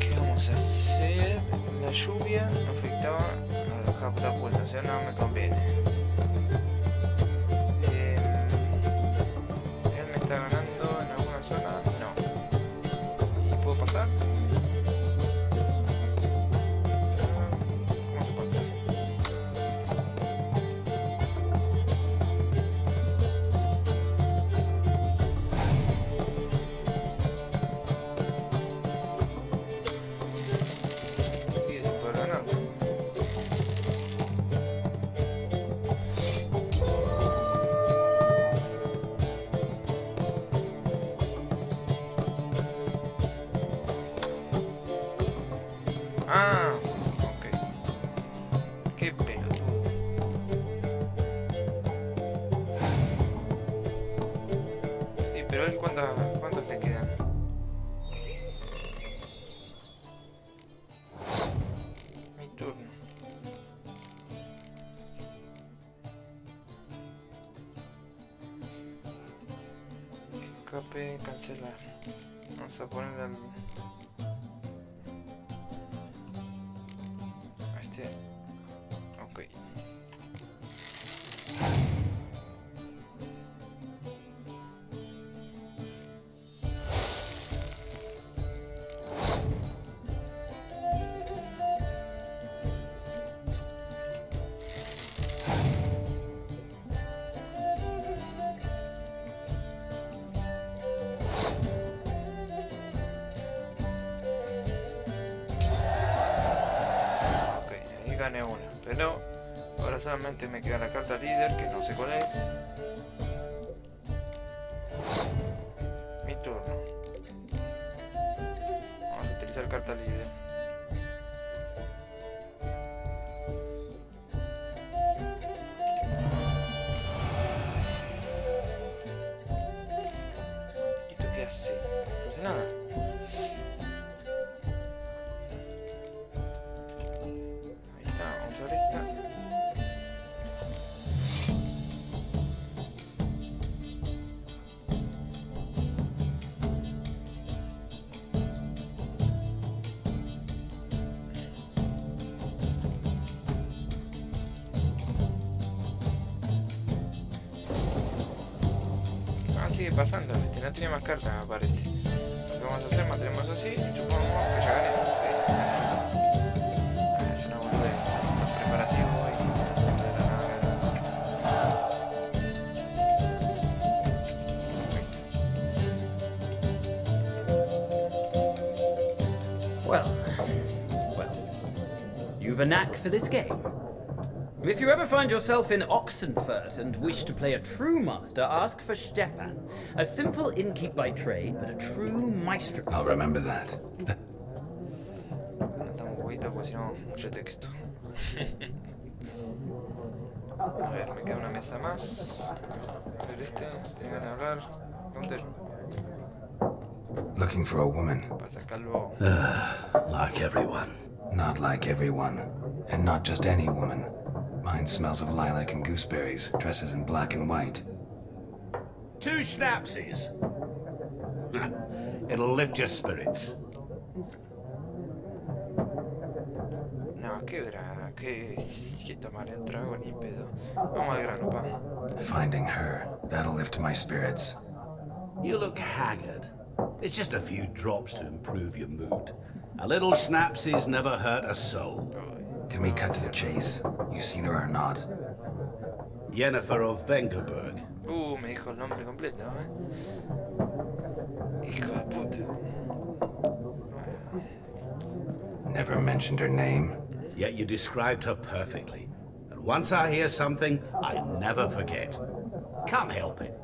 ¿Qué vamos a hacer? La lluvia afectaba a los catapultas, o sea, no me conviene. Él me está ganando en alguna zona, no. ¿Y puedo pasar? ¿Cómo se pasa? Sigue sin poder ganar. Ah, ok. Qué pelotudo. Sí, pero él ¿cuántas le quedan? Mi turno. Escape, cancelar. Vamos a poner al... a este. Ok. Ok, ahí gané una, pero ahora solamente me queda la carta líder, que no sé cuál es. Mi turno. Vamos a utilizar carta líder. ¿Y esto qué hace? No hace nada. Ahí está, vamos a ver esta. Ah, sigue pasando, ¿viste? No tiene más cartas, me parece. Lo que vamos a hacer, mantenemos así y supongamos que ya gané. Sí, gané. Ah, es una boludez. Los preparativos y no le da nada. Well, you've a knack for this game. If you ever find yourself in Oxenfurt and wish to play a true master, ask for Stepan. A simple innkeep by trade, but a true maestro. I'll remember that. Anotamos un poquito porque si no, mucho texto. A ver, me queda una mesa más. A ver este, tiene ganas de hablar. Gunter. Looking for a woman. Pasa calvo. Like everyone. Not like everyone. And not just any woman. Mine smells of lilac and gooseberries, dresses in black and white. 2 schnapsies. It'll lift your spirits. No, que tomar el trago ni pedo. Vamos al grano, pa. Finding her, that'll lift my spirits. You look haggard. It's just a few drops to improve your mood. A little schnapsies never hurt a soul. Can we cut to the chase? You seen her or not? Yennefer of Vengerberg. Me dijo el nombre completo, Hijo de puta. Never mentioned her name. Yet you described her perfectly. And once I hear something, I never forget. Can't help it.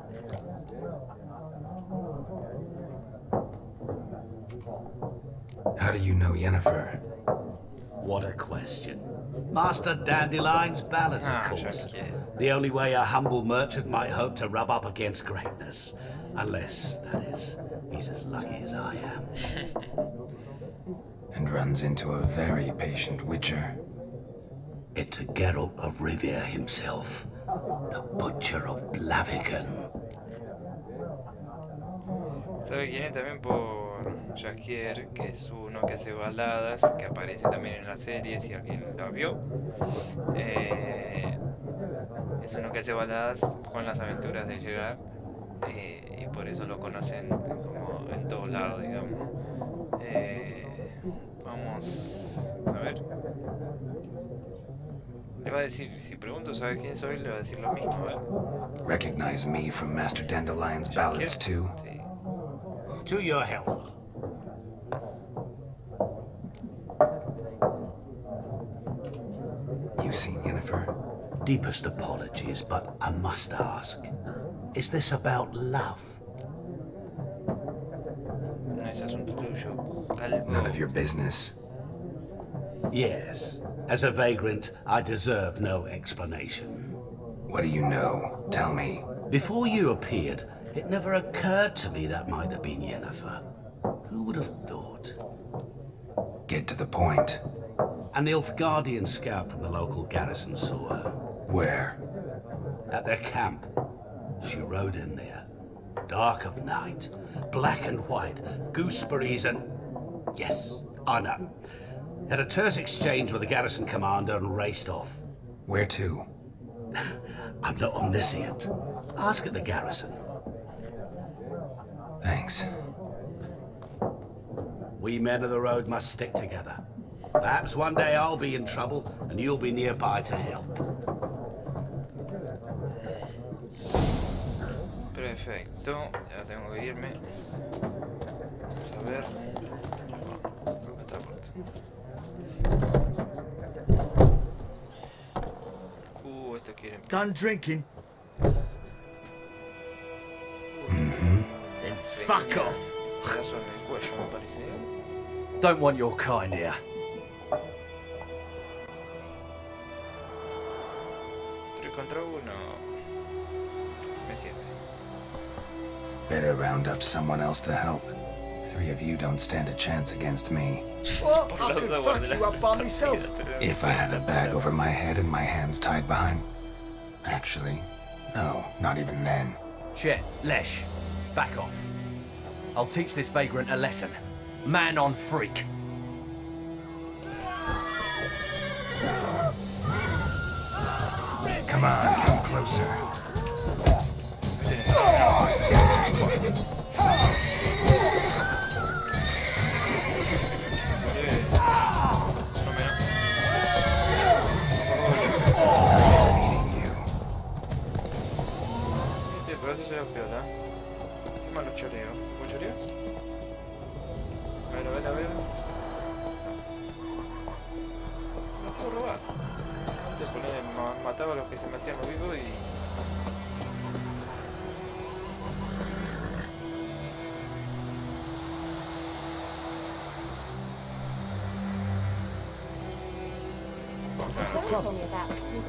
How do you know Yennefer? What a question. Master Dandelion's ballads, of course. The only way a humble merchant might hope to rub up against greatness. Unless, that is, he's as lucky as I am. And runs into a very patient witcher. It's a Geralt of Rivia himself. The Butcher of Blaviken. ¿Sabe quién es también por Jaskier? Que es uno que hace baladas, que aparece también en la serie, si alguien la vio. Es uno que hace baladas con las aventuras de Gerard, y por eso lo conocen como en todos lados, digamos. Vamos a ver. Le va a decir, si pregunto ¿sabes quién soy? Le va a decir lo mismo, a ver. Recognize me from Master Dandelion's ballads too? Sí. To your health. You seen Yennefer? Deepest apologies, but I must ask. Is this about love? No es asunto tuyo. Calvo. None of your business. Yes. As a vagrant, I deserve no explanation. What do you know? Tell me. Before you appeared, it never occurred to me that might have been Yennefer. Who would have thought? Get to the point. An Nilfgaardian scout from the local garrison saw her. Where? At their camp. She rode in there. Dark of night. Black and white. Gooseberries and... Yes, I know. Had a terse exchange with the garrison commander and raced off. Where to? I'm not omniscient. Ask at the garrison. Thanks. We men of the road must stick together. Perhaps one day I'll be in trouble and you'll be nearby to help. Perfecto, ya tengo que irme. Vamos a ver. Otra puerta. Esto quiere. Done drinking? Then fuck off. Pedazo en el cuerpo, me parece. Don't want your kind here. 3 contra 1. Me sirve. Better round up someone else to help. 3 of you don't stand a chance against me. Well, I could fuck you up by myself. If I had a bag over my head and my hands tied behind... Actually, no, not even then. Chet, Lesh, back off. I'll teach this vagrant a lesson. Man on freak. Come on, come closer. Pero eso se ve piola. Encima lo choreo. ¿Se puede chorear? A ver. No puedo robar. Antes mataba a los que se me hacían los vivos y... They told me about a Smith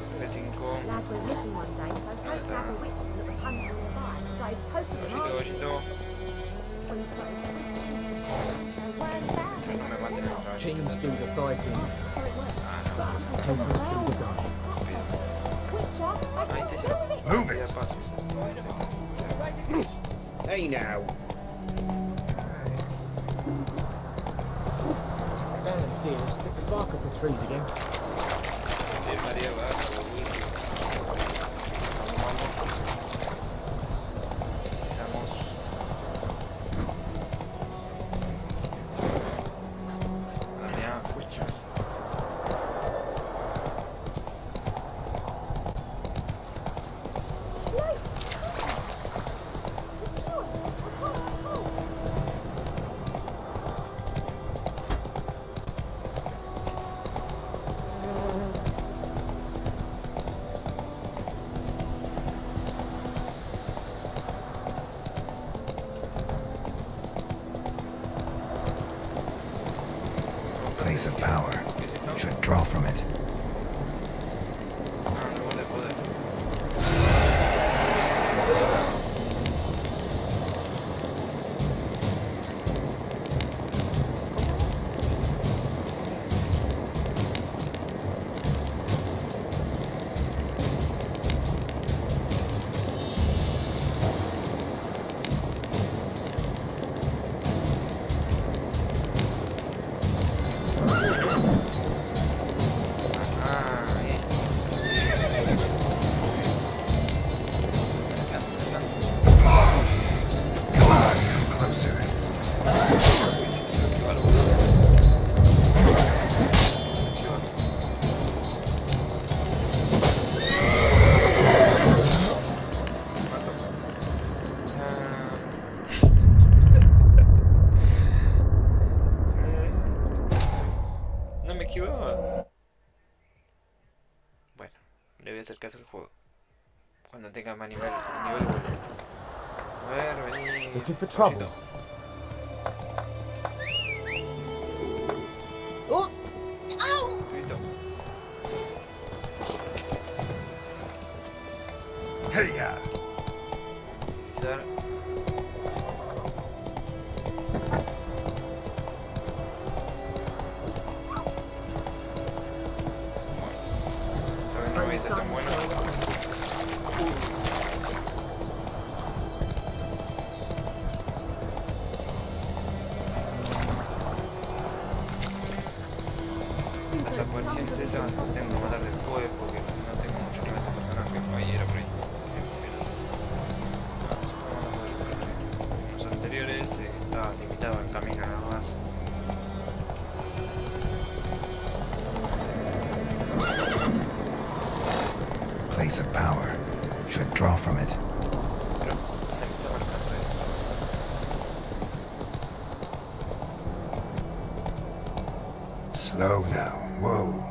group. Lad went missing one day, so Kate grabbed a witchman that was hunting nearby and started poking him hard. When he started twisting, so word about it. Kings do the fighting. So it worked. Peasants do the dying. Witcher, I got to do with it. Move it! Hey now. Dear, stick the bark off the trees again. Place of power should draw from it. Bueno, le voy a hacer caso al juego. Cuando tenga más nivel bueno. A ver, vení. Looking for trouble. Oh! Ow! Listo. Hey ya. Utilizar. Tal vez no voy a ser tan bueno. Las apariciones esas las tengo que matar después porque no tengo mucho nivel de personaje. Ahí era por ahí. Los anteriores estaba limitado el camino nada más. Place of power should draw from it. Slow now. Whoa.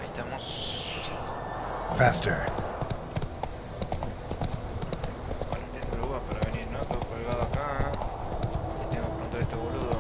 Ahí estamos. Faster. Bueno, tengo lugar para venir, ¿no? Todo colgado acá. Y tengo que preguntar a este boludo.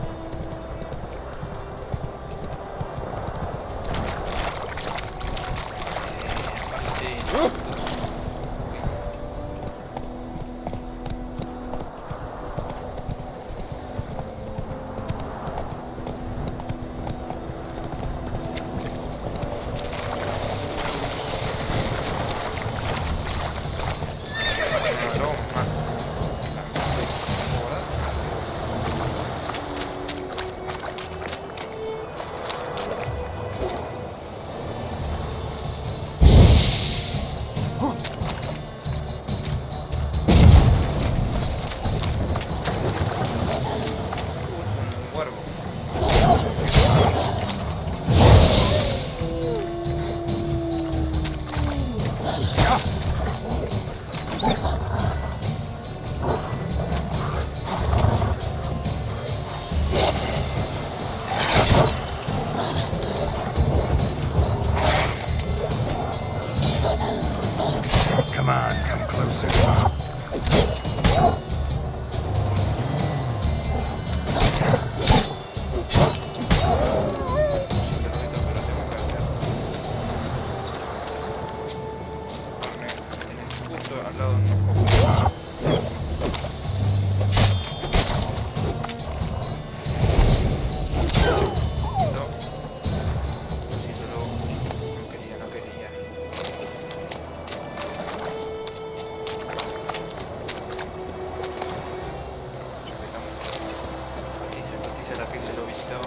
Come on, come closer. Al lado de unos cocos. No quería. Cotiza la piel del lobito.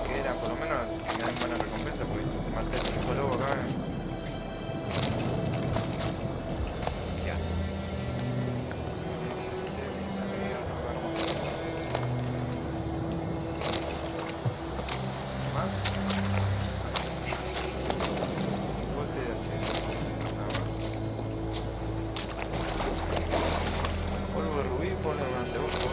Que era por lo menos que me den buena recompensa porque te maté el 5 lobo acá. Ya. Polvo de rubí, polvo de anteojo,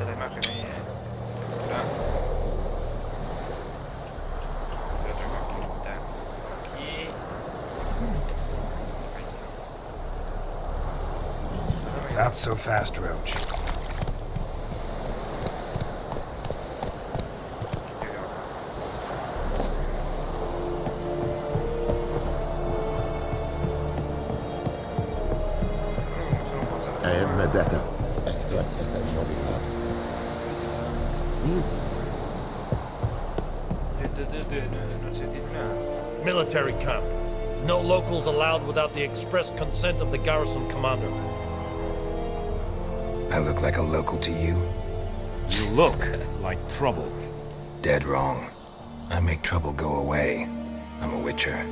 la imagen ahí, Espectacular. Otra maquinita. Aquí. Not so fast, Roach. medida. Esto es el novedad. No se tiene nada. Military camp. No locals allowed without the express consent of the garrison commander. I look like a local to you? You look like trouble. Dead wrong. I make trouble go away. I'm a witcher.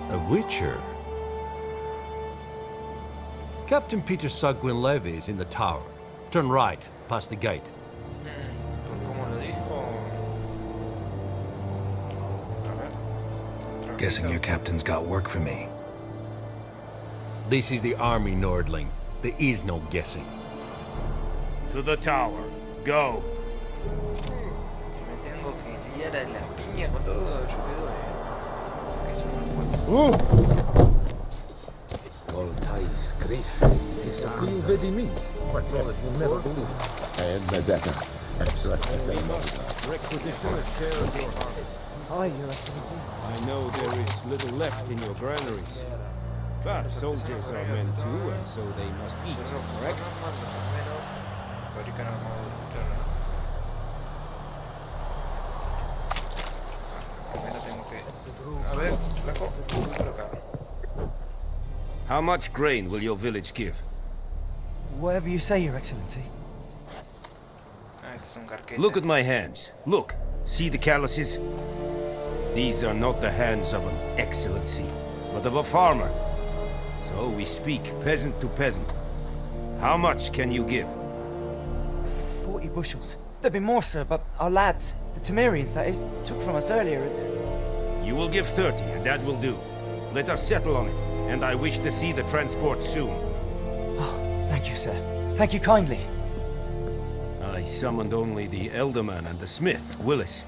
A witcher? Captain Peter Sagwin Levy is in the tower. Turn right, past the gate. ¿Cómo lo dijo? Guessing your captain's got work for me. This is the army, Nordling. There is no guessing. To the tower. Go. Si me tengo que liar a la piña con todo, yo me doy. Voltais Griff is You vedi me? My brothers will never believe it. and medida. Esto es el novedad. Requisition a share of your harvest. Aye, Your Excellency. I know there is little left in your granaries. But soldiers are men too, and so they must eat, correct? A ver, flaco, por acá. How much grain will your village give? Whatever you say, Your Excellency. Este es un carquete. Look at my hands. Look. See the calluses? These are not the hands of an excellency, but of a farmer. So we speak peasant to peasant. How much can you give? 40 bushels. There'd be more, sir, but our lads, the Temerians, that is, took from us earlier. You will give 30, and that will do. Let us settle on it, and I wish to see the transport soon. Oh, thank you, sir. Thank you kindly. I summoned only the Elderman and the smith, Willis.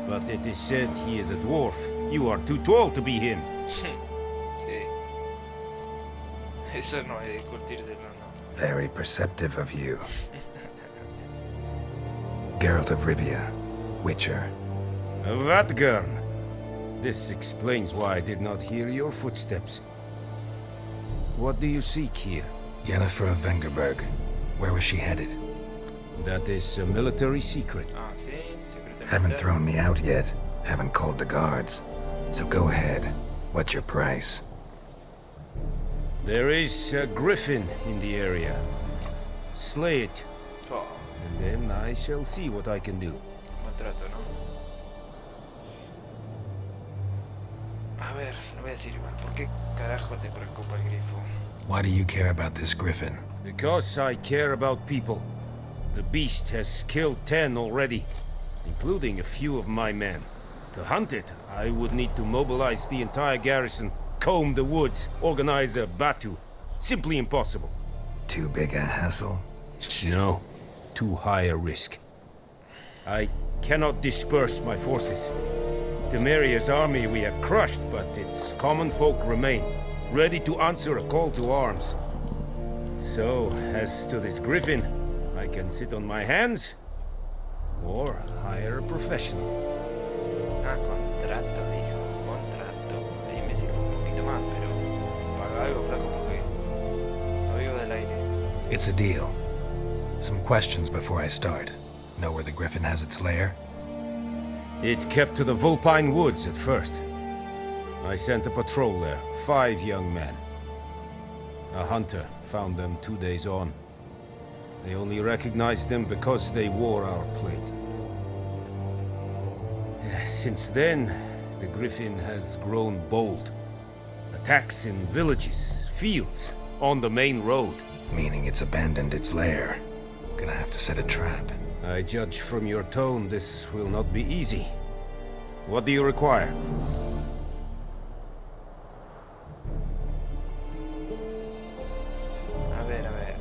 But it is said he is a dwarf. You are too tall to be him. Sí. Eso no hay discutirse, no. Very perceptive of you. Geralt of Rivia, Witcher. Vatgern. This explains why I did not hear your footsteps. What do you seek here? Yennefer of Vengerberg. Where was she headed? That is a military secret. Ah, sí, secreto Haven't militar. thrown me out yet. Haven't called the guards. So go ahead. What's your price? There is a griffin in the area. Slay it, Oh, And then I shall see what I can do. maltrato, ¿no? A ver, lo voy a decir igual. ¿Por qué carajo te preocupa el grifo? Why do you care about this griffin? Because I care about people. The beast has killed 10 already, including a few of my men. To hunt it, I would need to mobilize the entire garrison, comb the woods, organize a batu. Simply impossible. Too big a hassle? No, too high a risk. I cannot disperse my forces. Temeria's army we have crushed, but its common folk remain, ready to answer a call to arms. So, as to this griffin, I can sit on my hands, or hire a professional. Ah, contrato, dijo. Contrato. Ahí me sirve un poquito más, pero paga algo, flaco, porque lo digo del aire. It's a deal. Some questions before I start. Know where the griffin has its lair? It kept to the Vulpine Woods at first. I sent a patrol there, 5 young men. A hunter found them 2 days on. They only recognized them because they wore our plate. Since then, the griffin has grown bold. Attacks in villages, fields, on the main road. Meaning it's abandoned its lair. Gonna have to set a trap. I judge from your tone this will not be easy. What do you require? A ver, a ver.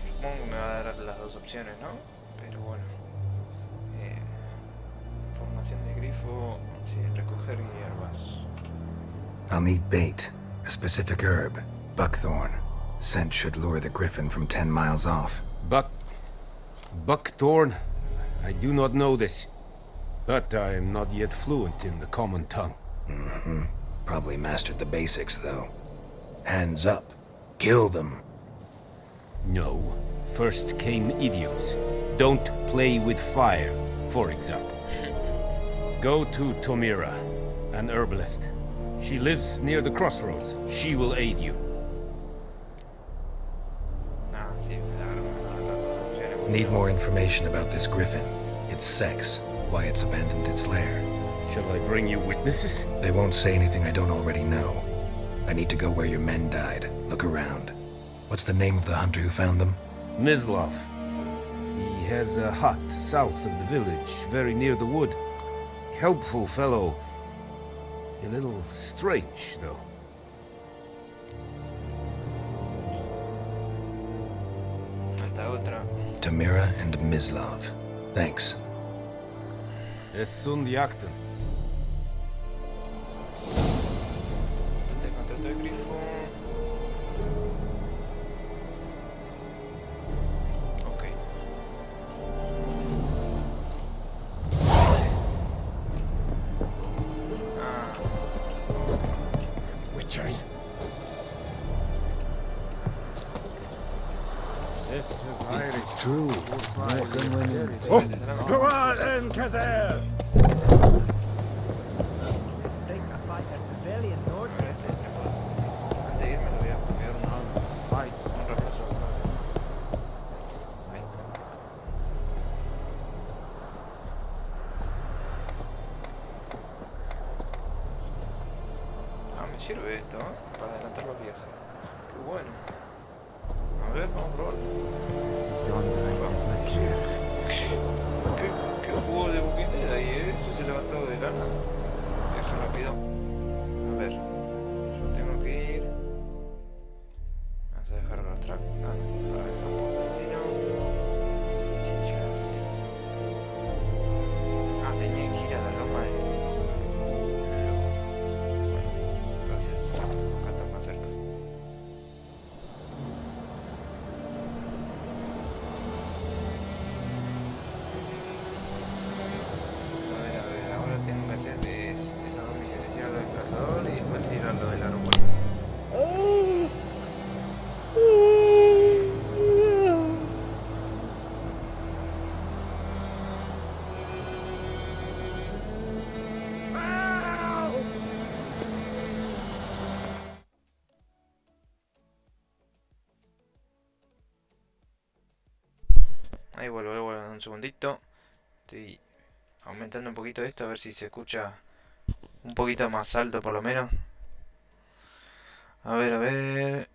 Supongo que me va a dar las dos opciones, ¿no? Pero bueno. Formación de grifo. Sí, recoger hierbas. I'll need bait, a specific herb, buckthorn. Scent should lure the griffin from 10 miles off. Buckthorn? I do not know this. But I am not yet fluent in the common tongue. Mm-hmm. Probably mastered the basics, though. Hands up. Kill them. No. First came idioms. Don't play with fire, for example. Go to Tomira, an herbalist. She lives near the crossroads. She will aid you. Need more information about this griffin. Its sex, why it's abandoned its lair. Shall I bring you witnesses? They won't say anything I don't already know. I need to go where your men died. Look around. What's the name of the hunter who found them? Mislav. He has a hut south of the village, very near the wood. Helpful fellow. A little strange, though. Hasta otra. Tamira and Mislav. Thanks. Es sunt jacten. Contrato de grifo. Ok. Witchers. Is it true? Oh, go on and Kazer! Mistake a fight at the valley in North. Antes de irme le voy a pegar un repaso. Ahí. Ah, me sirve esto, ¿eh? Para adelantar los viajes. Qué bueno. A ver, vamos a probar. ¿Qué jugo de buquinera ahí, eh? Ese se levantó de lana. Viaja rápido. A ver. Yo tengo que ir. Vamos a dejar arrastrar. Ah, no. Para dejar por destino. Y sin llegar al destino. Ah, tenía que ir a la loma de... Bueno, gracias. Acá está más cerca. Ahí vuelvo un segundito. Estoy aumentando un poquito esto, a ver si se escucha un poquito más alto por lo menos. A ver.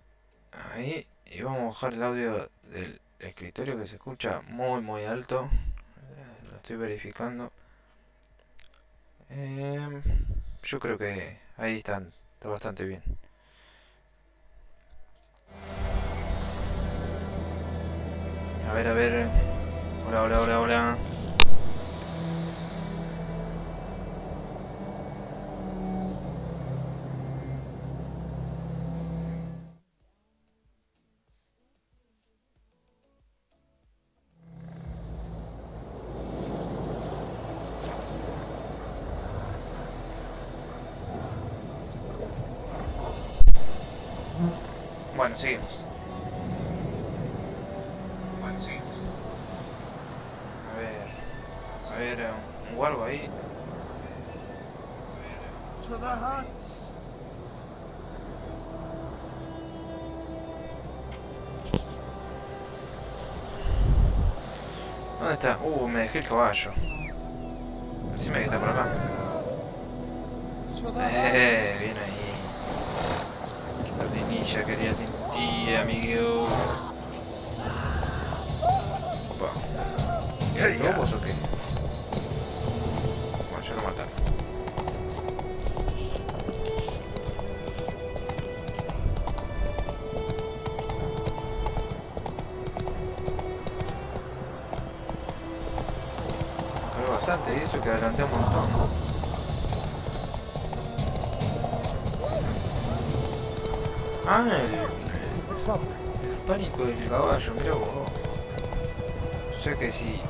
Ahí. Y vamos a bajar el audio del escritorio que se escucha muy alto. Lo estoy verificando. Yo creo que ahí está bastante bien. A ver. Hola. Bueno, seguimos. A ver, un guardo ahí. To the huts! ¿Dónde está? Me dejé el caballo. Decime que está por acá. Bien ahí. La niñilla quería sin ti, amigo. Opa. ¿Lobos o qué? Bueno, ya lo mataron. Pero bastante, eso que adelanté un montón. El pánico del caballo, mira vos. O sea que si el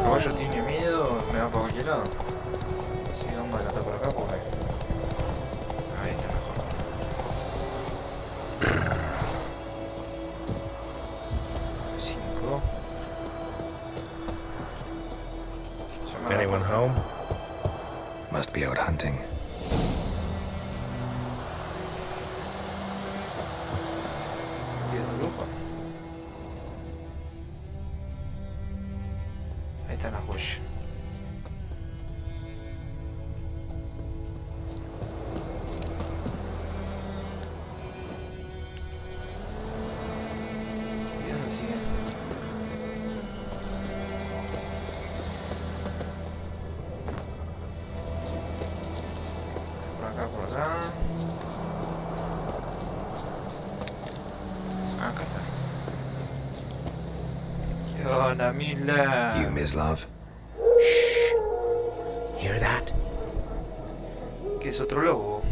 caballo tiene miedo, me va para cualquier lado. Sí, vamos a adelantar por acá porque... Ahí está mejor. 5. Anyone home? Must be out hunting. Ahí están las huellas. ¿Y dónde sigue? Por acá. Acá está. ¿Qué onda, Mila? You, Mislav? Hear that? ¿Qué es otro lobo?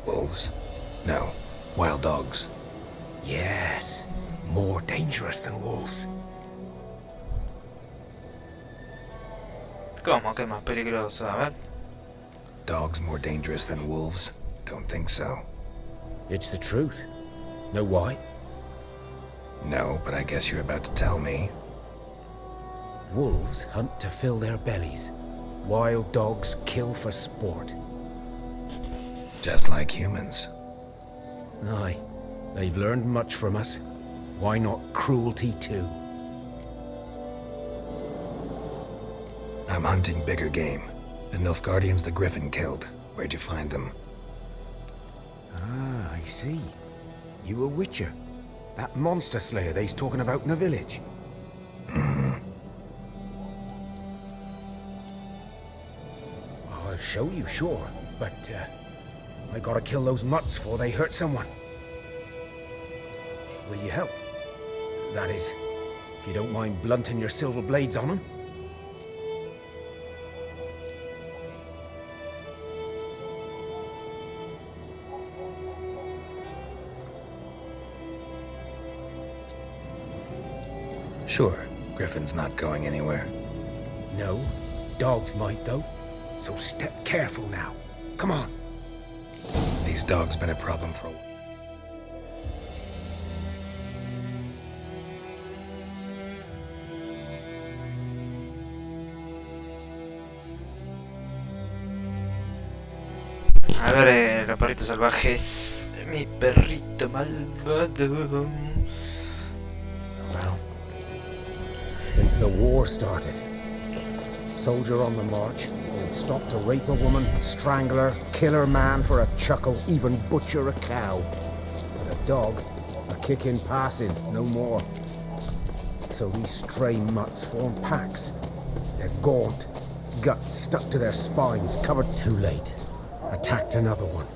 Wolves? No, wild dogs. Yes, more dangerous than wolves. ¿Cómo que más peligroso? A ver. Dogs more dangerous than wolves? Don't think so. It's the truth. Know why? No, but I guess you're about to tell me. Wolves hunt to fill their bellies. Wild dogs kill for sport. Just like humans. Aye, they've learned much from us. Why not cruelty too? I'm hunting bigger game. The Nilfgaardians the Griffin killed. Where'd you find them? Ah, I see. You a witcher. That monster slayer they's talking about in the village. I'll show you, sure. But, I gotta kill those mutts before they hurt someone. Will you help? That is, if you don't mind blunting your silver blades on them. Sure. Griffin's not going anywhere. No. Dogs might, though. So step careful now. Come on. These dogs been a problem for a while. A ver, los perritos salvajes. Mi perrito malvado. Well, Since the war started. Soldier on the march, they'd stop to rape a woman, strangle her, kill her man for a chuckle, even butcher a cow. But a dog, a kick in passing, no more. So these stray mutts form packs. They're gaunt, guts stuck to their spines, covered too late. Attacked another one.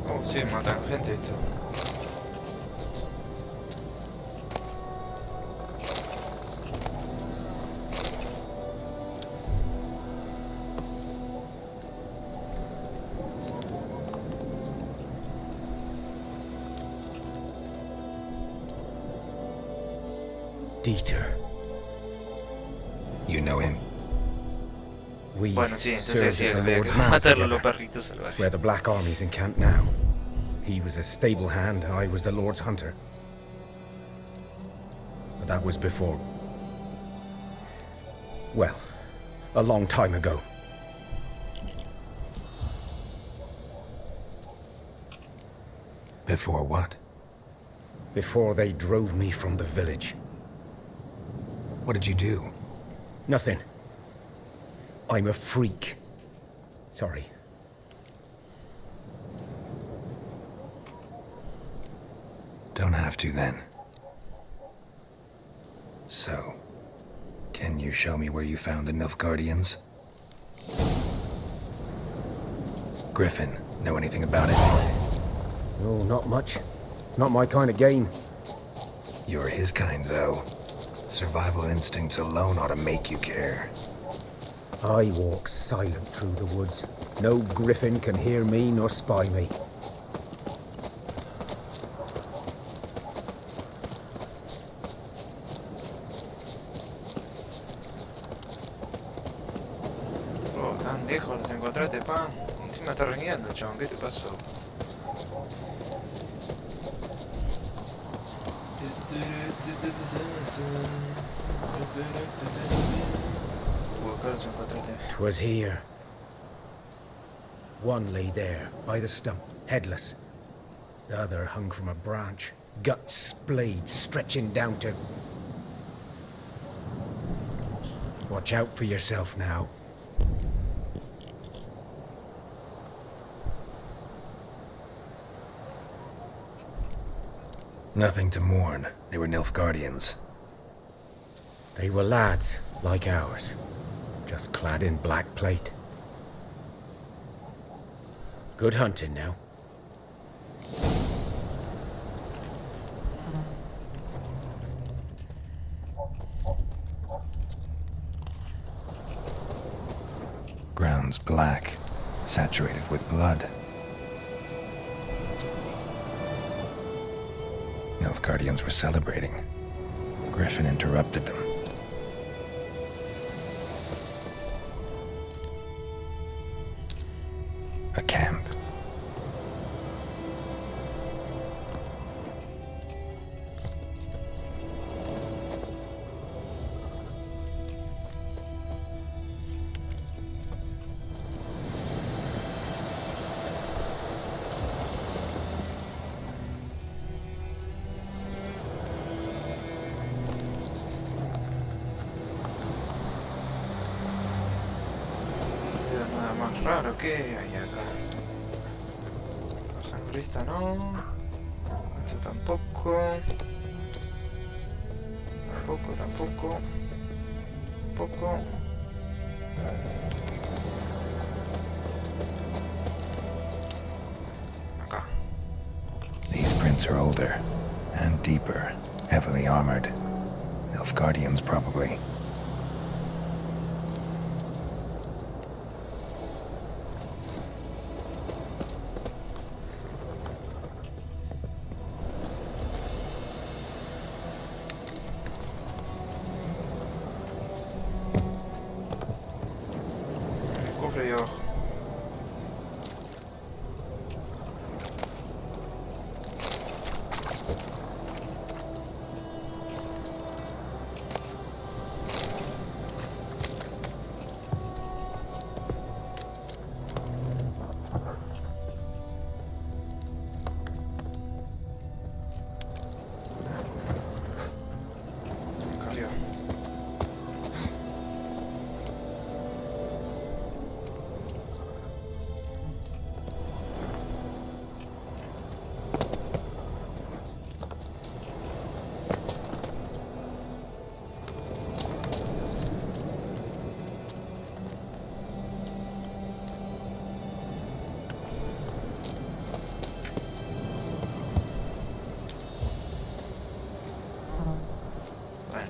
Oh, sí, matan gente esto. Dieter. You know him? We Bueno, sí, entonces served sí, at the había Lord's que Manor matarlo a los together, perritos salvajes. where the Black Army's encamped now. He was a stable hand, I was the Lord's hunter. But that was before... well, a long time ago. Before what? Before they drove me from the village. What did you do? Nothing. I'm a freak. Sorry. Don't have to then. So, can you show me where you found the Nilfgaardians? Griffin, know anything about it? No, not much. It's not my kind of game. You're his kind, though. Survival instincts alone ought to make you care. I walk silent through the woods. No griffin can hear me nor spy me. Oh, tan lejos los encontraste, pa. Encima está rengueando, chabón. ¿Qué te pasó? Acá los encontraste. 'Twas here. One lay there, by the stump, headless. The other hung from a branch, guts splayed, stretching down to... Watch out for yourself now. Nothing to mourn. They were Nilfgaardians. They were lads, like ours, just clad in black plate. Good hunting now. Ground's black, saturated with blood. Nilfgaardians were celebrating. Griffin interrupted them. A camp. Nada más raro que hay acá. La sangrista no. Esto tampoco. Tampoco. Acá. These prints are older and deeper, heavily armored. Nilfgaardians, probably. Cofre y abajo.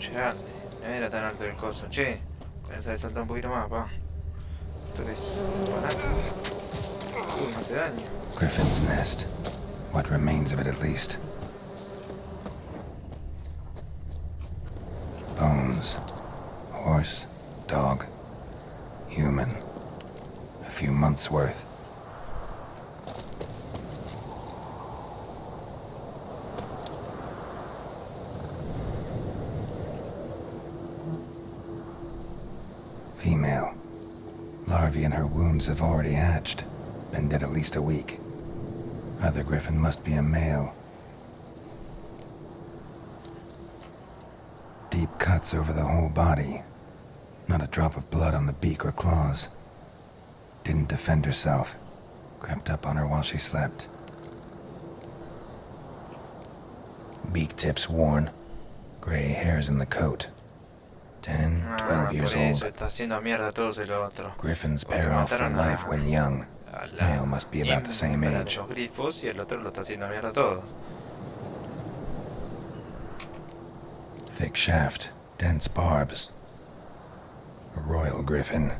grande. No era tan alto el coso. Che, pensá de saltar un poquito más, pa. Esto que es banana. No hace daño. Griffin's nest. What remains of it, at least. Bones. Horse, dog, human. A few months' worth. Female. Larvae in her wounds have already hatched. Been dead at least a week. Other griffin must be a male. Deep cuts over the whole body. Not a drop of blood on the beak or claws. Didn't defend herself. Crept up on her while she slept. Beak tips worn. Gray hairs in the coat. 10, 12 years old. Está haciendo mierda todos el otro. Griffins pair off for life when young. Male must be about the same age. Los grifos y el otro lo está haciendo mierda todo. Thick shaft, dense barbs. A royal griffin.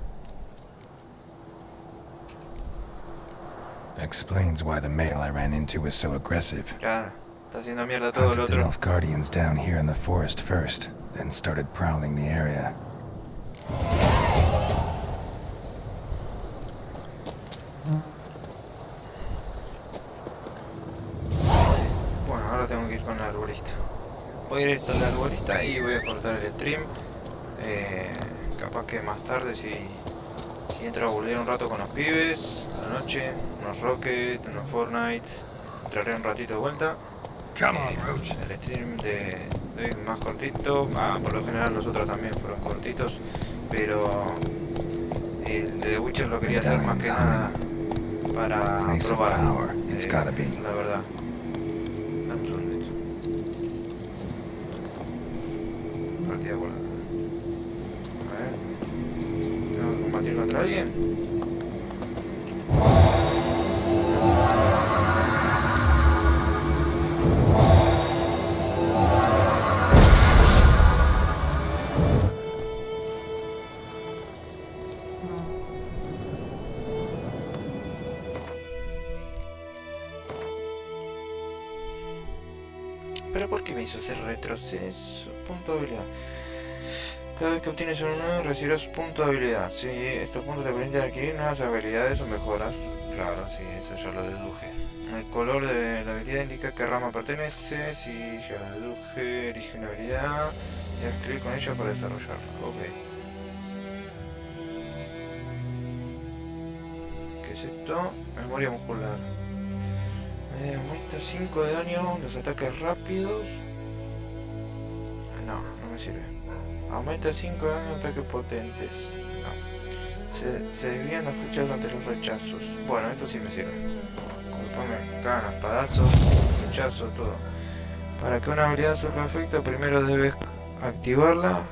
Explains why the male I ran into was so aggressive. Claro, está haciendo mierda todo el Hunted the otro. elf guardians down here in the forest first, then started prowling the area. Bueno, ahora tengo que ir con el arbolista. Voy a ir al arbolista y voy a cortar el stream. Capaz que más tarde si entro a volver un rato con los pibes, a la noche, unos Rocket, unos Fortnite, entraré un ratito de vuelta. El stream de hoy es más cortito, por lo general los otros también fueron cortitos, pero el de The Witcher lo quería hacer más que nada para probar, la verdad. Dame un segundito. Partida guardada. A ver. ¿Tengo que combatir contra alguien? ¿Pero por qué me hizo hacer retroceso? Punto de habilidad. Cada vez que obtienes uno nuevo recibirás punto de habilidad. Sí, estos puntos te permiten adquirir nuevas habilidades o mejoras. Claro, sí, eso ya lo deduje. El color de la habilidad indica qué rama pertenece. Si ya lo deduje, elige una habilidad y haz clic con ella para desarrollarla. Ok. ¿Qué es esto? Memoria muscular. Aumenta 5 de daño los ataques rápidos. No me sirve. Aumenta 5 de daño los ataques potentes. No. Se desvían las flechas ante los rechazos. Bueno, esto sí me sirve. Ponme canas, espadazos, rechazos, todo. Para que una habilidad surja efecto, primero debes activarla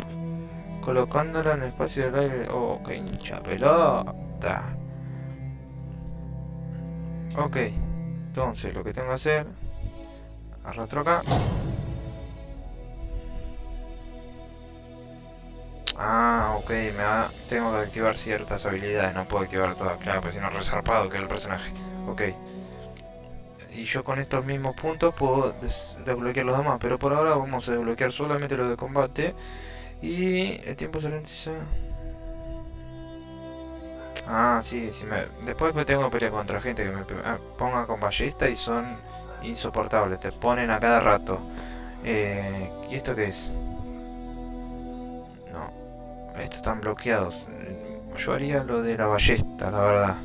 colocándola en el espacio del aire. Oh, que hincha pelota. Ok. Entonces lo que tengo que hacer, arrastro acá. Ok, tengo que activar ciertas habilidades, no puedo activar todas, claro, pues si no resarpado queda el personaje. Ok. Y yo con estos mismos puntos puedo desbloquear los demás, pero por ahora vamos a desbloquear solamente los de combate. Y el tiempo se ralentiza. Sí, después me tengo que pelear contra gente que me ponga con ballesta y son insoportables, te ponen a cada rato. ¿Y esto qué es? No, estos están bloqueados. Yo haría lo de la ballesta, la verdad.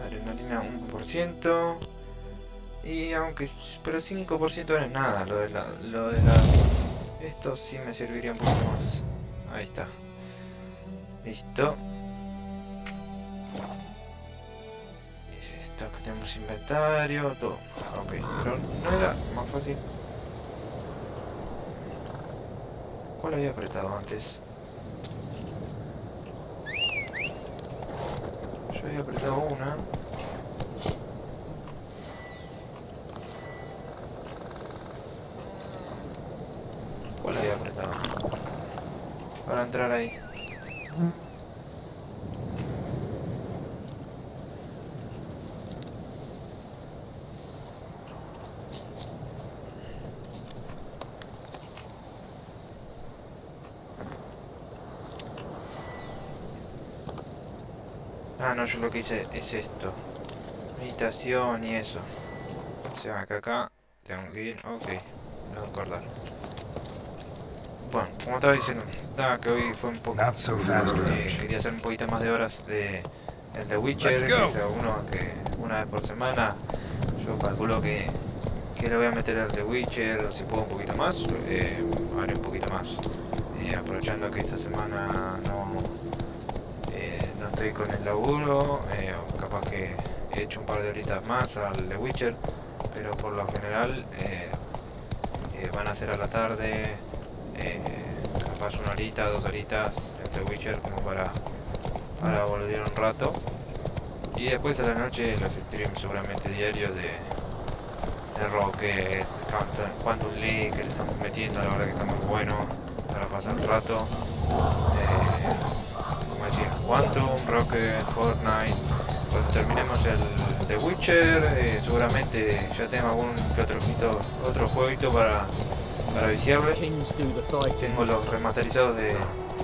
Adrenalina 1%. Y aunque, pero 5% no es nada, lo de la esto sí me serviría un poco más. Ahí está. Listo. Esto que tenemos inventario, todo. Ok, pero no era más fácil. ¿Cuál había apretado antes? Yo había apretado una. ¿Cuál había apretado? Para entrar ahí. Ah, no, yo lo que hice es esto. Meditación y eso. O sea, acá tengo que ir. Ok, no acordar. Bueno, como estaba diciendo, que hoy fue un poco. Quería hacer un poquito más de horas de el de Witcher, que sea uno que una vez por semana. Yo calculo que le voy a meter el de Witcher, o si puedo un poquito más, haré un poquito más. Aprovechando que esta semana no estoy con el laburo, capaz que he hecho un par de horitas más al de Witcher, pero por lo general van a ser a la tarde, capaz una horita, 2 horitas el de Witcher como para volver un rato, y después a la noche los streams seguramente diarios de Rocket, Quantum League, que le estamos metiendo, la verdad que está muy bueno para pasar el rato. Como decía, Quantum, Rocket, Fortnite. Cuando terminemos el de Witcher, seguramente ya tengo algún que otro jueguito para viciarle. Tengo los remasterizados de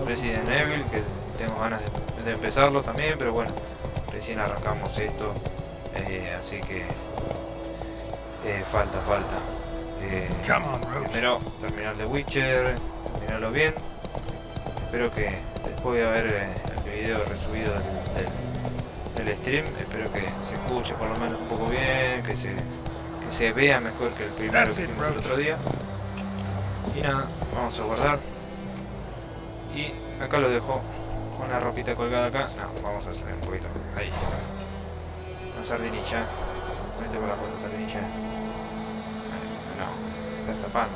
Resident Evil, que tengo ganas de empezarlo también, pero bueno, recién arrancamos esto, así que falta. Primero terminar The Witcher, terminarlo bien. Espero que después voy a ver el video resubido del stream. Espero que se escuche por lo menos un poco bien, que se vea mejor que el primero que hicimos el otro día. Y nada, vamos a guardar. Y acá lo dejo con la ropita colgada acá. No, vamos a hacer un poquito. Ahí. Una sardinilla. Vete con la foto, sardinilla. No, está tapando.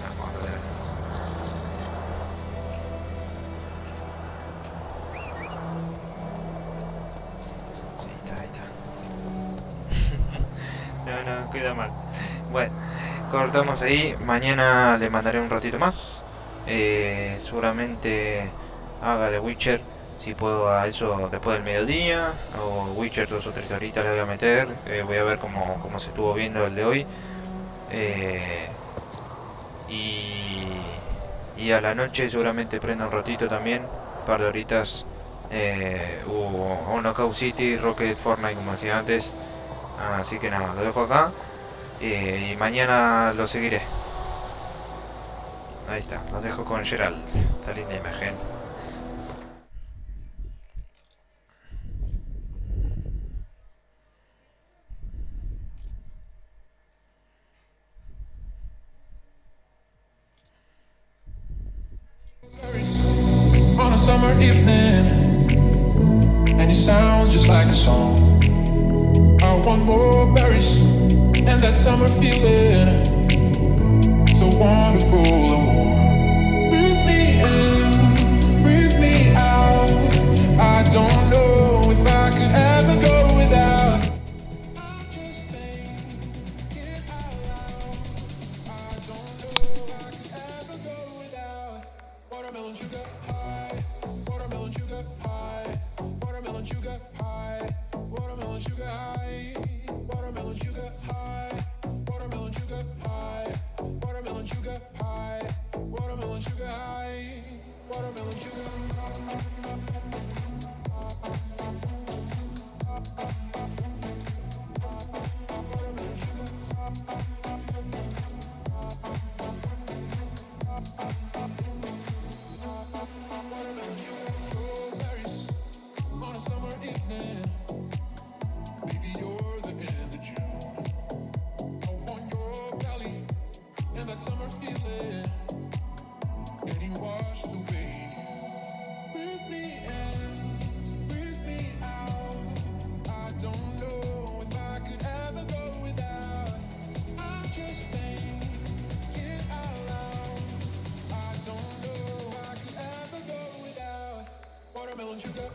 No, vamos a ver. Ahí está. No, queda mal. Bueno, cortamos ahí. Mañana le mandaré un ratito más. Seguramente haga de Witcher. Si puedo a eso después del mediodía, o Witcher 2 o 3 horitas le voy a meter. Voy a ver cómo se estuvo viendo el de hoy. Y a la noche seguramente prenda un ratito también, un par de horitas, o Knockout City, Rocket, Fortnite como decía antes. Así que nada, lo dejo acá, y mañana lo seguiré. Ahí está, lo dejo con Gerald, esta linda imagen. On a summer evening, and it sounds just like a song. I want more berries, and that summer feeling, so wonderful and warm. Breathe me in, breathe me out. I don't know if I could ever go without. I just think it out loud. I don't know if I could ever go without watermelon sugar high, watermelon sugar high, watermelon sugar high, watermelon sugar high, watermelon sugar high, watermelon sugar high, watermelon sugar high, watermelon sugar high, watermelon sugar strawberries on a summer evening. Maybe you're the end of June. I want your belly and that summer feeling getting washed away. Breathe me in, breathe me out. I don't know if I could ever go without. I just think it out loud. I don't know if I could ever go without watermelon sugar.